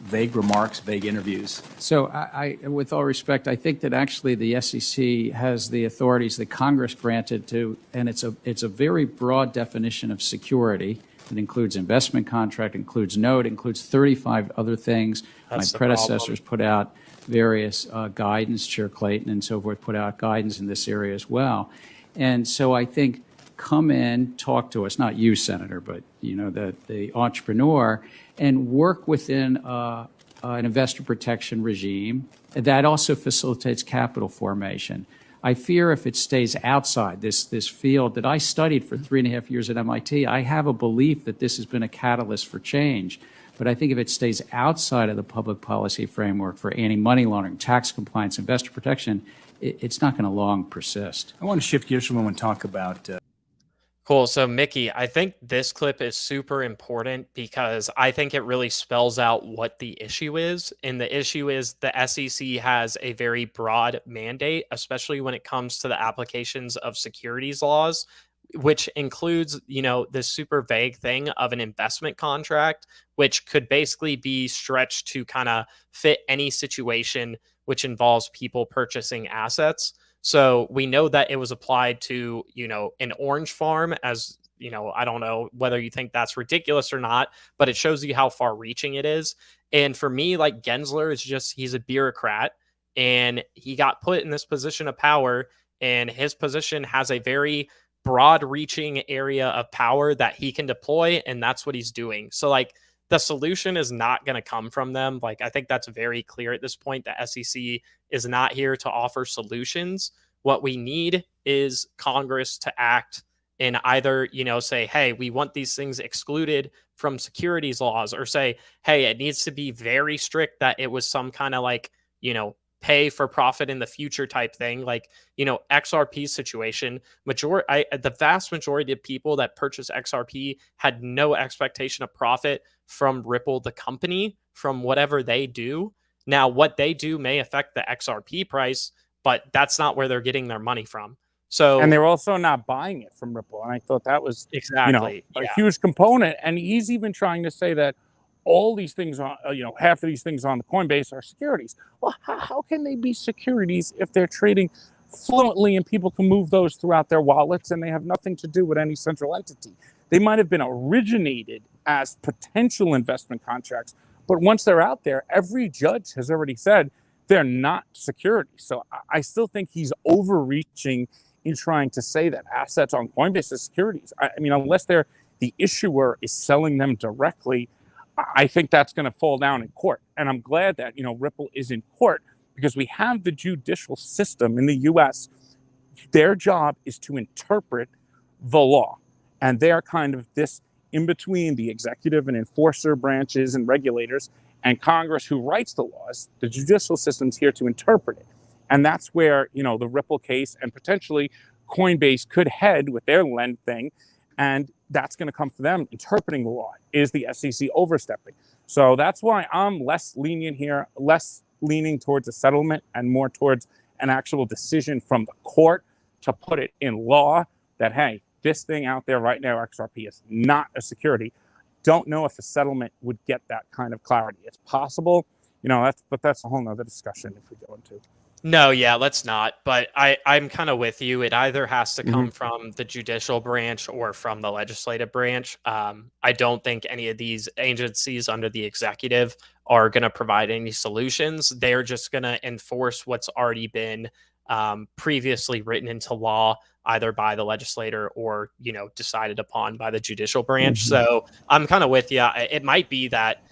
Speaker 5: vague remarks, vague interviews?
Speaker 4: So I, with all respect, I think that actually the SEC has the authorities that Congress granted to, and it's a very broad definition of security. It includes investment contract, includes note, includes 35 other things.
Speaker 2: That's
Speaker 4: my predecessors put out various guidance, Chair Clayton and so forth put out guidance in this area as well. And so I think come in, talk to us, not you, Senator, but the entrepreneur, and work within an investor protection regime that also facilitates capital formation. I fear if it stays outside this field that I studied for 3.5 years at MIT, I have a belief that this has been a catalyst for change. But I think if it stays outside of the public policy framework for anti-money laundering, tax compliance, investor protection, it's not going to long persist.
Speaker 5: I want to shift gears for a moment and talk about...
Speaker 2: Cool. So, Mickey, I think this clip is super important because I think it really spells out what the issue is. And the issue is the SEC has a very broad mandate, especially when it comes to the applications of securities laws, which includes, this super vague thing of an investment contract, which could basically be stretched to kind of fit any situation which involves people purchasing assets. So we know that it was applied to, an orange farm as, I don't know whether you think that's ridiculous or not, but it shows you how far reaching it is. And for me, like, Gensler is he's a bureaucrat and he got put in this position of power, and his position has a very broad reaching area of power that he can deploy. And that's what he's doing. So like, the solution is not going to come from them. Like, I think that's very clear at this point. The SEC is not here to offer solutions. What we need is Congress to act and either, say, hey, we want these things excluded from securities laws, or say, hey, it needs to be very strict that it was some kind of like, pay for profit in the future type thing. Like, XRP situation, the vast majority of people that purchase XRP had no expectation of profit from Ripple, the company, from whatever they do. Now, what they do may affect the XRP price, but that's not where they're getting their money from. So
Speaker 1: And they're also not buying it from Ripple. And I thought that was,
Speaker 2: exactly,
Speaker 1: a
Speaker 2: yeah.
Speaker 1: huge component. And he's even trying to say that all these things on, half of these things on the Coinbase are securities. Well, how can they be securities if they're trading fluently and people can move those throughout their wallets and they have nothing to do with any central entity? They might have been originated as potential investment contracts, but once they're out there, every judge has already said they're not securities. So I still think he's overreaching in trying to say that assets on Coinbase are securities. I mean, unless they're the issuer is selling them directly, I think that's going to fall down in court. And I'm glad that, Ripple is in court because we have the judicial system in the US. Their job is to interpret the law. And they're kind of this in between the executive and enforcer branches and regulators and Congress who writes the laws. The judicial system's here to interpret it. And that's where, the Ripple case and potentially Coinbase could head with their lend thing. And that's going to come for them interpreting the law. Is the SEC overstepping? So that's why I'm less lenient here, less leaning towards a settlement and more towards an actual decision from the court to put it in law that, hey, this thing out there right now, XRP, is not a security. Don't know if a settlement would get that kind of clarity. It's possible, but that's a whole nother discussion if we go into.
Speaker 2: No, yeah, let's not. But I'm kind of with you. It either has to come from the judicial branch or from the legislative branch. I don't think any of these agencies under the executive are going to provide any solutions. They're just going to enforce what's already been previously written into law, either by the legislator or, decided upon by the judicial branch. So I'm kind of with you. It might be that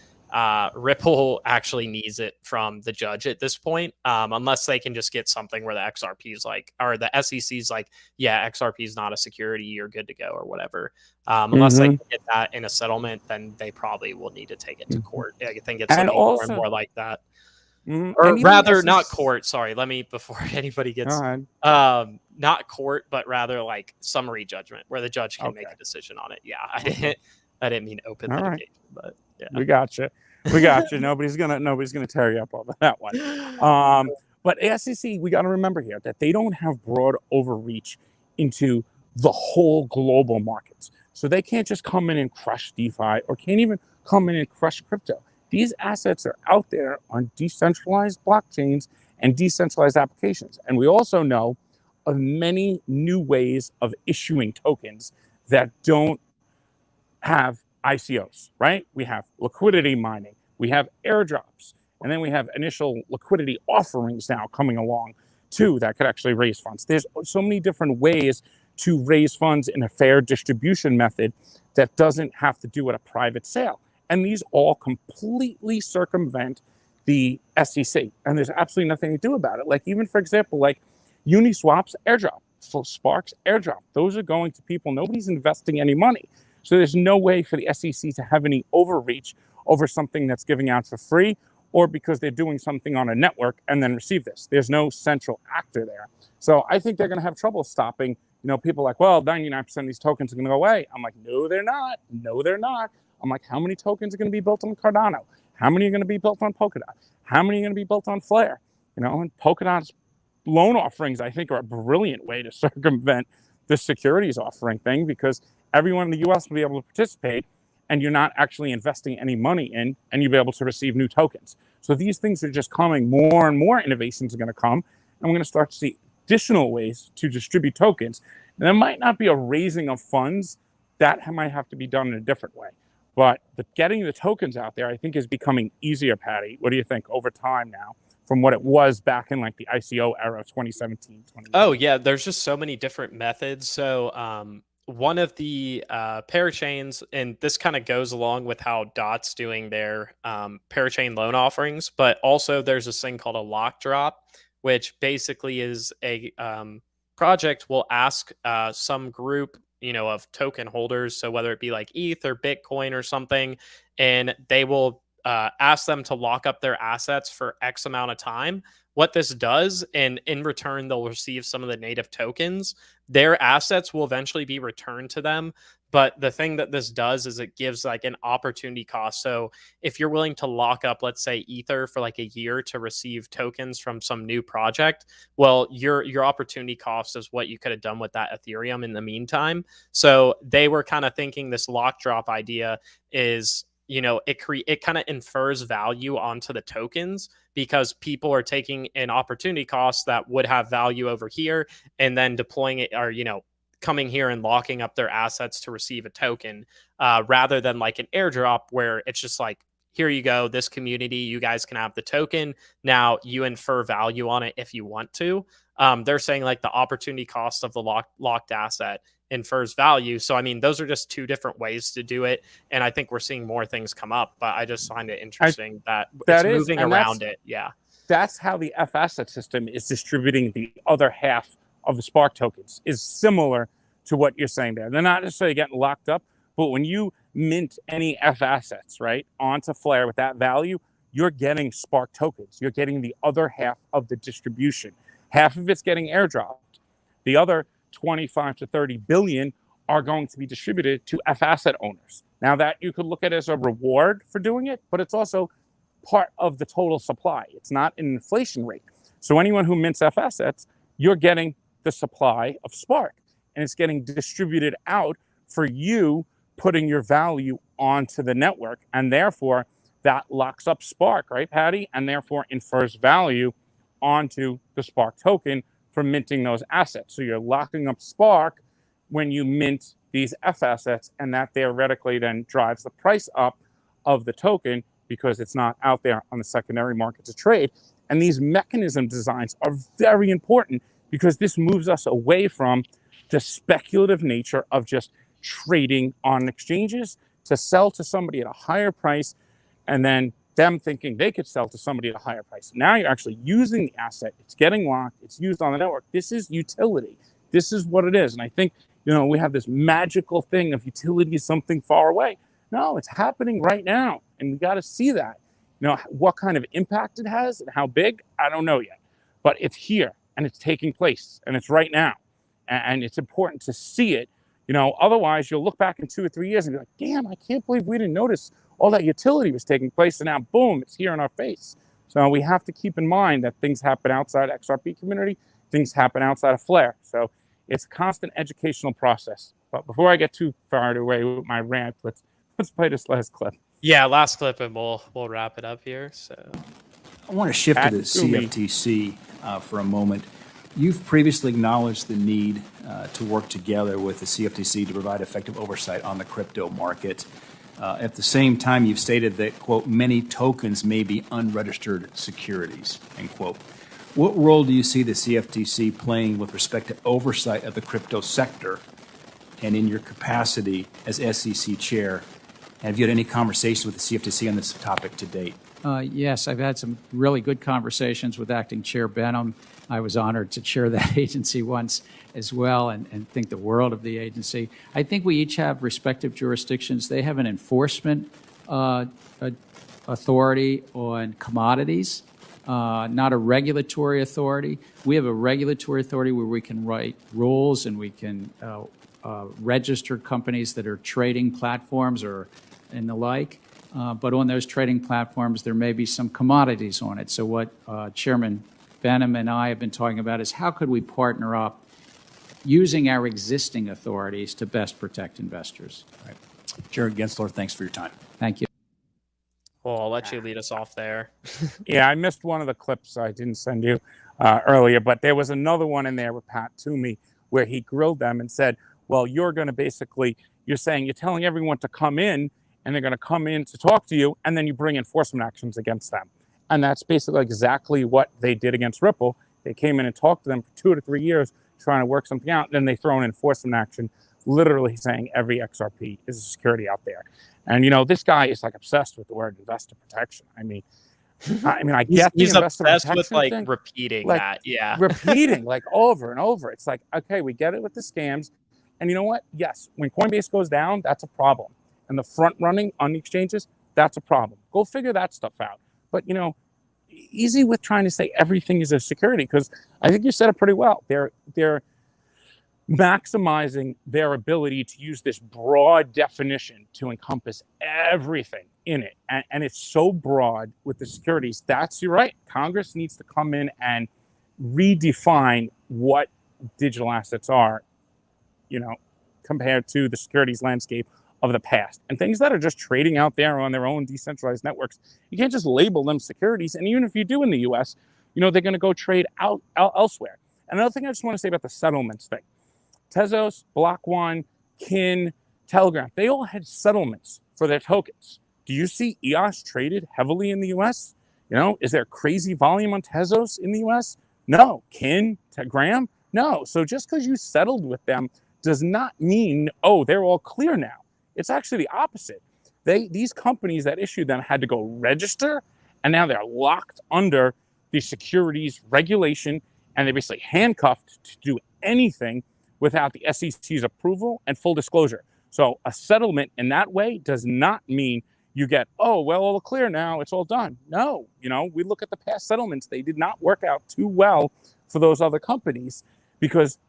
Speaker 2: Ripple actually needs it from the judge at this point, unless they can just get something where the XRP is like, or the SEC's like, yeah, XRP is not a security, you're good to go or whatever. Unless they can get that in a settlement, then they probably will need to take it to court. I think it's looking more and more like that. Or rather, not court. Sorry, before anybody gets not court, but rather like summary judgment, where the judge can make a decision on it. Yeah, I didn't mean open litigation, but yeah,
Speaker 1: we got you. Nobody's gonna tear you up over that one. But SEC, we got to remember here that they don't have broad overreach into the whole global markets, so they can't just come in and crush DeFi or can't even come in and crush crypto. These assets are out there on decentralized blockchains and decentralized applications. And we also know of many new ways of issuing tokens that don't have ICOs, right? We have liquidity mining, we have airdrops, and then we have initial liquidity offerings now coming along too that could actually raise funds. There's so many different ways to raise funds in a fair distribution method that doesn't have to do with a private sale. And these all completely circumvent the SEC. And there's absolutely nothing to do about it. Like even, for example, like Uniswap's airdrop, so Spark's airdrop, those are going to people. Nobody's investing any money. So there's no way for the SEC to have any overreach over something that's giving out for free or because they're doing something on a network and then receive this. There's no central actor there. So I think they're going to have trouble stopping, people like, well, 99% of these tokens are going to go away. I'm like, no, they're not. No, they're not. I'm like, how many tokens are going to be built on Cardano? How many are going to be built on Polkadot? How many are going to be built on Flare? And Polkadot's loan offerings, I think, are a brilliant way to circumvent the securities offering thing because everyone in the US will be able to participate and you're not actually investing any money in and you'll be able to receive new tokens. So these things are just coming. More and more innovations are going to come and we're going to start to see additional ways to distribute tokens. And there might not be a raising of funds. That might have to be done in a different way. But getting the tokens out there, I think, is becoming easier, Patty. What do you think over time now from what it was back in like the ICO era, 2017, 2018?
Speaker 2: Oh, yeah. There's just so many different methods. So one of the parachains, and this kind of goes along with how Dot's doing their parachain loan offerings, but also there's this thing called a lock drop, which basically is a project will ask some group of token holders. So whether it be like ETH or Bitcoin or something, and they will ask them to lock up their assets for X amount of time, what this does, and in return, they'll receive some of the native tokens. Their assets will eventually be returned to them. But the thing that this does is it gives like an opportunity cost. So if you're willing to lock up, let's say, Ether for like a year to receive tokens from some new project, well, your opportunity cost is what you could have done with that Ethereum in the meantime. So they were kind of thinking this lock drop idea is, it kind of infers value onto the tokens, because people are taking an opportunity cost that would have value over here and then deploying it, or coming here and locking up their assets to receive a token, rather than like an airdrop where it's just like, here you go, this community, you guys can have the token. Now you infer value on it if you want to. They're saying like the opportunity cost of the locked asset infers value. So, I mean, those are just two different ways to do it. And I think we're seeing more things come up, but I just find it interesting that it's moving around it. Yeah.
Speaker 1: That's how the F asset system is distributing the other half of the Spark tokens, is similar to what you're saying there. They're not necessarily getting locked up, but when you mint any F assets, right, onto Flare with that value, you're getting Spark tokens. You're getting the other half of the distribution. Half of it's getting airdropped. The other 25 to 30 billion are going to be distributed to F asset owners. Now that you could look at as a reward for doing it, but it's also part of the total supply. It's not an inflation rate. So anyone who mints F assets, you're getting the supply of Spark, and it's getting distributed out for you putting your value onto the network, and therefore that locks up Spark, right, Patty? And therefore infers value onto the Spark token for minting those assets. So you're locking up Spark when you mint these F assets, and that theoretically then drives the price up of the token because it's not out there on the secondary market to trade. And these mechanism designs are very important, because this moves us away from the speculative nature of just trading on exchanges to sell to somebody at a higher price, and then them thinking they could sell to somebody at a higher price. Now you're actually using the asset. It's getting locked. It's used on the network. This is utility. This is what it is. And I think, we have this magical thing of utility is something far away. No, it's happening right now. And we got to see that. What kind of impact it has and how big, I don't know yet. But it's here. And it's taking place, and it's right now. And it's important to see it. Otherwise you'll look back in 2 or 3 years and be like, damn, I can't believe we didn't notice all that utility was taking place. And now, boom, it's here in our face. So we have to keep in mind that things happen outside XRP community, things happen outside of Flare. So it's a constant educational process. But before I get too far away with my rant, let's play this last clip.
Speaker 2: Yeah, last clip, and we'll wrap it up here. So
Speaker 5: I want to shift to the CFTC for a moment. You've previously acknowledged the need to work together with the CFTC to provide effective oversight on the crypto market. At the same time, you've stated that, quote, many tokens may be unregistered securities, end quote. What role do you see the CFTC playing with respect to oversight of the crypto sector, and in your capacity as SEC chair? Have you had any conversations with the CFTC on this topic to date?
Speaker 4: Yes, I've had some really good conversations with Acting Chair Benham. I was honored to chair that agency once as well, and think the world of the agency. I think we each have respective jurisdictions. They have an enforcement authority on commodities, not a regulatory authority. We have a regulatory authority where we can write rules, and we can register companies that are trading platforms and the like. But on those trading platforms, there may be some commodities on it. So what Chairman Benham and I have been talking about is how could we partner up using our existing authorities to best protect investors.
Speaker 5: Right. Jared Gensler, thanks for your time.
Speaker 4: Thank you.
Speaker 2: Well, I'll let you lead us off there.
Speaker 1: Yeah, I missed one of the clips I didn't send you earlier, but there was another one in there with Pat Toomey where he grilled them and said, well, you're going to basically, you're telling everyone to come in, and they're going to come in to talk to you, and then you bring enforcement actions against them. And that's basically exactly what they did against Ripple. They came in and talked to them for 2 to 3 years trying to work something out. Then they throw an enforcement action, literally saying every XRP is a security out there. And, this guy is like obsessed with the word investor protection. I get
Speaker 2: he's
Speaker 1: the investor
Speaker 2: obsessed
Speaker 1: protection
Speaker 2: with like
Speaker 1: thing,
Speaker 2: repeating
Speaker 1: like,
Speaker 2: that. Yeah.
Speaker 1: repeating like over and over. It's like, okay, we get it with the scams. And you know what? Yes, when Coinbase goes down, that's a problem. And the front running on the exchanges, that's a problem. Go figure that stuff out. But, easy with trying to say everything is a security, because I think you said it pretty well. They're maximizing their ability to use this broad definition to encompass everything in it. And it's so broad with the securities. You're right. Congress needs to come in and redefine what digital assets are, compared to the securities landscape of the past. And things that are just trading out there on their own decentralized networks, you can't just label them securities. And even if you do in the US, they're going to go trade out elsewhere. Another thing I just want to say about the settlements thing. Tezos, Block One, Kin, Telegram, they all had settlements for their tokens. Do you see EOS traded heavily in the US? Is there crazy volume on Tezos in the US? No. Kin, Telegram? No. So just because you settled with them does not mean, they're all clear now. It's actually the opposite. These companies that issued them had to go register, and now they're locked under the securities regulation, and they're basically handcuffed to do anything without the SEC's approval and full disclosure. So a settlement in that way does not mean you get, all clear now, it's all done. No, we look at the past settlements. They did not work out too well for those other companies because,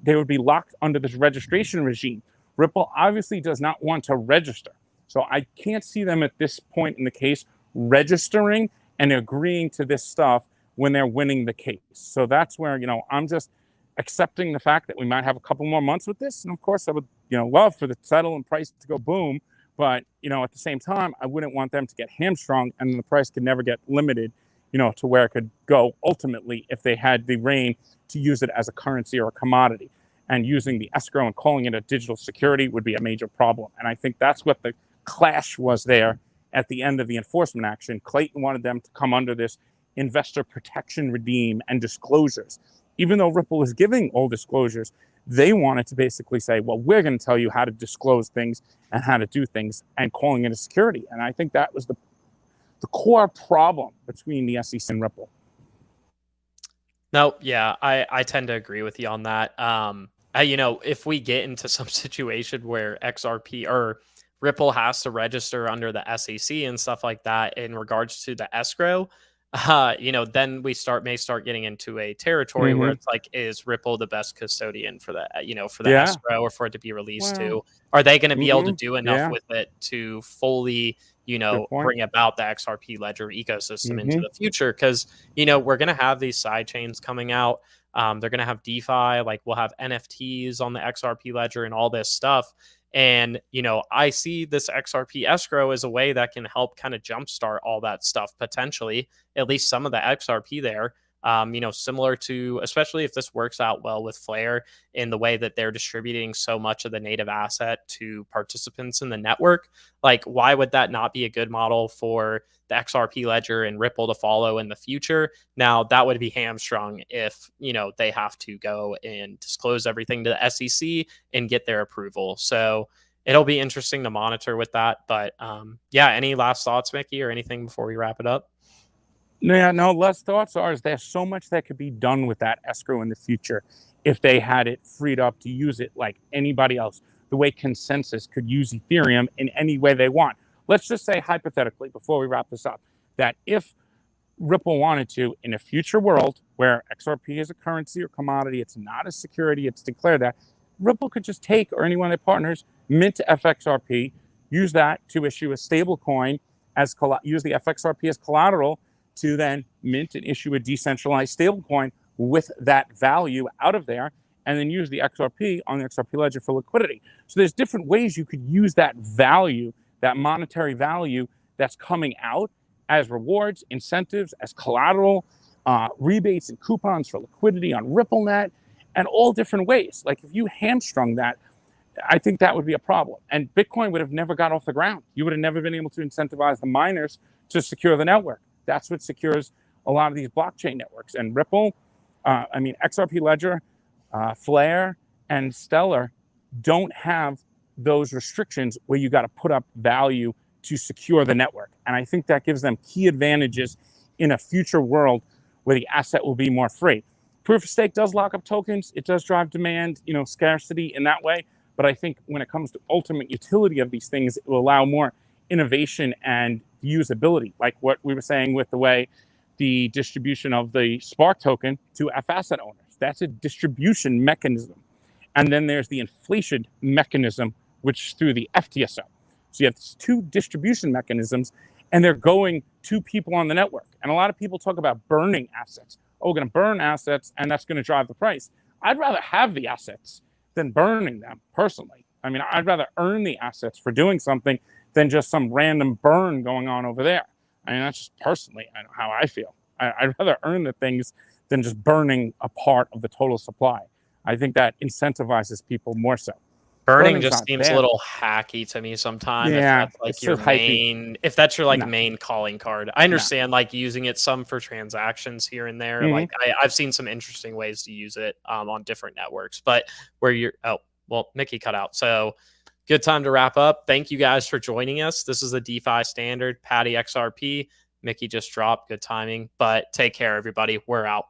Speaker 1: they would be locked under this registration regime. Ripple obviously does not want to register. So I can't see them at this point in the case registering and agreeing to this stuff when they're winning the case. So that's where, I'm just accepting the fact that we might have a couple more months with this. And of course I would, love for the settle and price to go boom. But, at the same time, I wouldn't want them to get hamstrung and the price could never get limited, to where it could go ultimately if they had the reign to use it as a currency or a commodity. And using the escrow and calling it a digital security would be a major problem. And I think that's what the clash was there at the end of the enforcement action. Clayton wanted them to come under this investor protection regime and disclosures. Even though Ripple was giving all disclosures, they wanted to basically say, well, we're going to tell you how to disclose things and how to do things and calling it a security. And I think that was the core problem between the SEC and Ripple.
Speaker 2: No, yeah, I tend to agree with you on that. If we get into some situation where XRP or Ripple has to register under the SEC and stuff like that in regards to the escrow, then we may start getting into a territory where it's like, is Ripple the best custodian for the, for the escrow or for it to be released to? Are they going to be able to do enough with it to fully, bring about the XRP ledger ecosystem into the future? Because, we're going to have these side chains coming out. They're going to have DeFi, like we'll have NFTs on the XRP ledger and all this stuff. And, I see this XRP escrow as a way that can help kind of jumpstart all that stuff, potentially, at least some of the XRP there, similar to, especially if this works out well with Flare in the way that they're distributing so much of the native asset to participants in the network. Like, why would that not be a good model for the XRP ledger and Ripple to follow in the future? Now, that would be hamstrung if, they have to go and disclose everything to the SEC and get their approval. So it'll be interesting to monitor with that. But any last thoughts, Mickey, or anything before we wrap it up?
Speaker 1: Yeah, no, less thoughts are is there's so much that could be done with that escrow in the future if they had it freed up to use it like anybody else, the way Consensus could use Ethereum in any way they want. Let's just say hypothetically, before we wrap this up, that if Ripple wanted to, in a future world where XRP is a currency or commodity, it's not a security, it's declared that, Ripple could just take, or any one of their partners, mint FXRP, use that to issue a stable coin, use the FXRP as collateral, to then mint and issue a decentralized stablecoin with that value out of there, and then use the XRP on the XRP ledger for liquidity. So there's different ways you could use that value, that monetary value that's coming out as rewards, incentives, as collateral, rebates and coupons for liquidity on RippleNet, and all different ways. Like if you hamstrung that, I think that would be a problem. And Bitcoin would have never got off the ground. You would have never been able to incentivize the miners to secure the network. That's what secures a lot of these blockchain networks. And Ripple, XRP Ledger, Flare, and Stellar don't have those restrictions where you got to put up value to secure the network. And I think that gives them key advantages in a future world where the asset will be more free. Proof of stake does lock up tokens. It does drive demand, scarcity in that way. But I think when it comes to ultimate utility of these things, it will allow more innovation and usability, like what we were saying with the way the distribution of the Spark token to F asset owners. That's a distribution mechanism. And then there's the inflation mechanism, which is through the FTSO. So you have 2 distribution mechanisms, and they're going to people on the network. And a lot of people talk about burning assets. Oh, we're going to burn assets, and that's going to drive the price. I'd rather have the assets than burning them, personally. I mean, I'd rather earn the assets for doing something than just some random burn going on over there. I mean, that's just personally how I feel. I'd rather earn the things than just burning a part of the total supply. I think that incentivizes people more so.
Speaker 2: Burning
Speaker 1: Burning's
Speaker 2: just
Speaker 1: not
Speaker 2: seems
Speaker 1: bad.
Speaker 2: a little hacky to me sometimes.
Speaker 1: Yeah,
Speaker 2: if that's like
Speaker 1: it's
Speaker 2: your
Speaker 1: so hypey.
Speaker 2: main, if that's your like
Speaker 1: No.
Speaker 2: main calling card. I understand like using it some for transactions here and there.
Speaker 1: Mhm.
Speaker 2: Like I've seen some interesting ways to use it on different networks, but where you're, oh, well, Mickey cut out. So good time to wrap up. Thank you guys for joining us. This is the DeFi Standard, Patty XRP. Mickey just dropped. Good timing, but take care, everybody. We're out.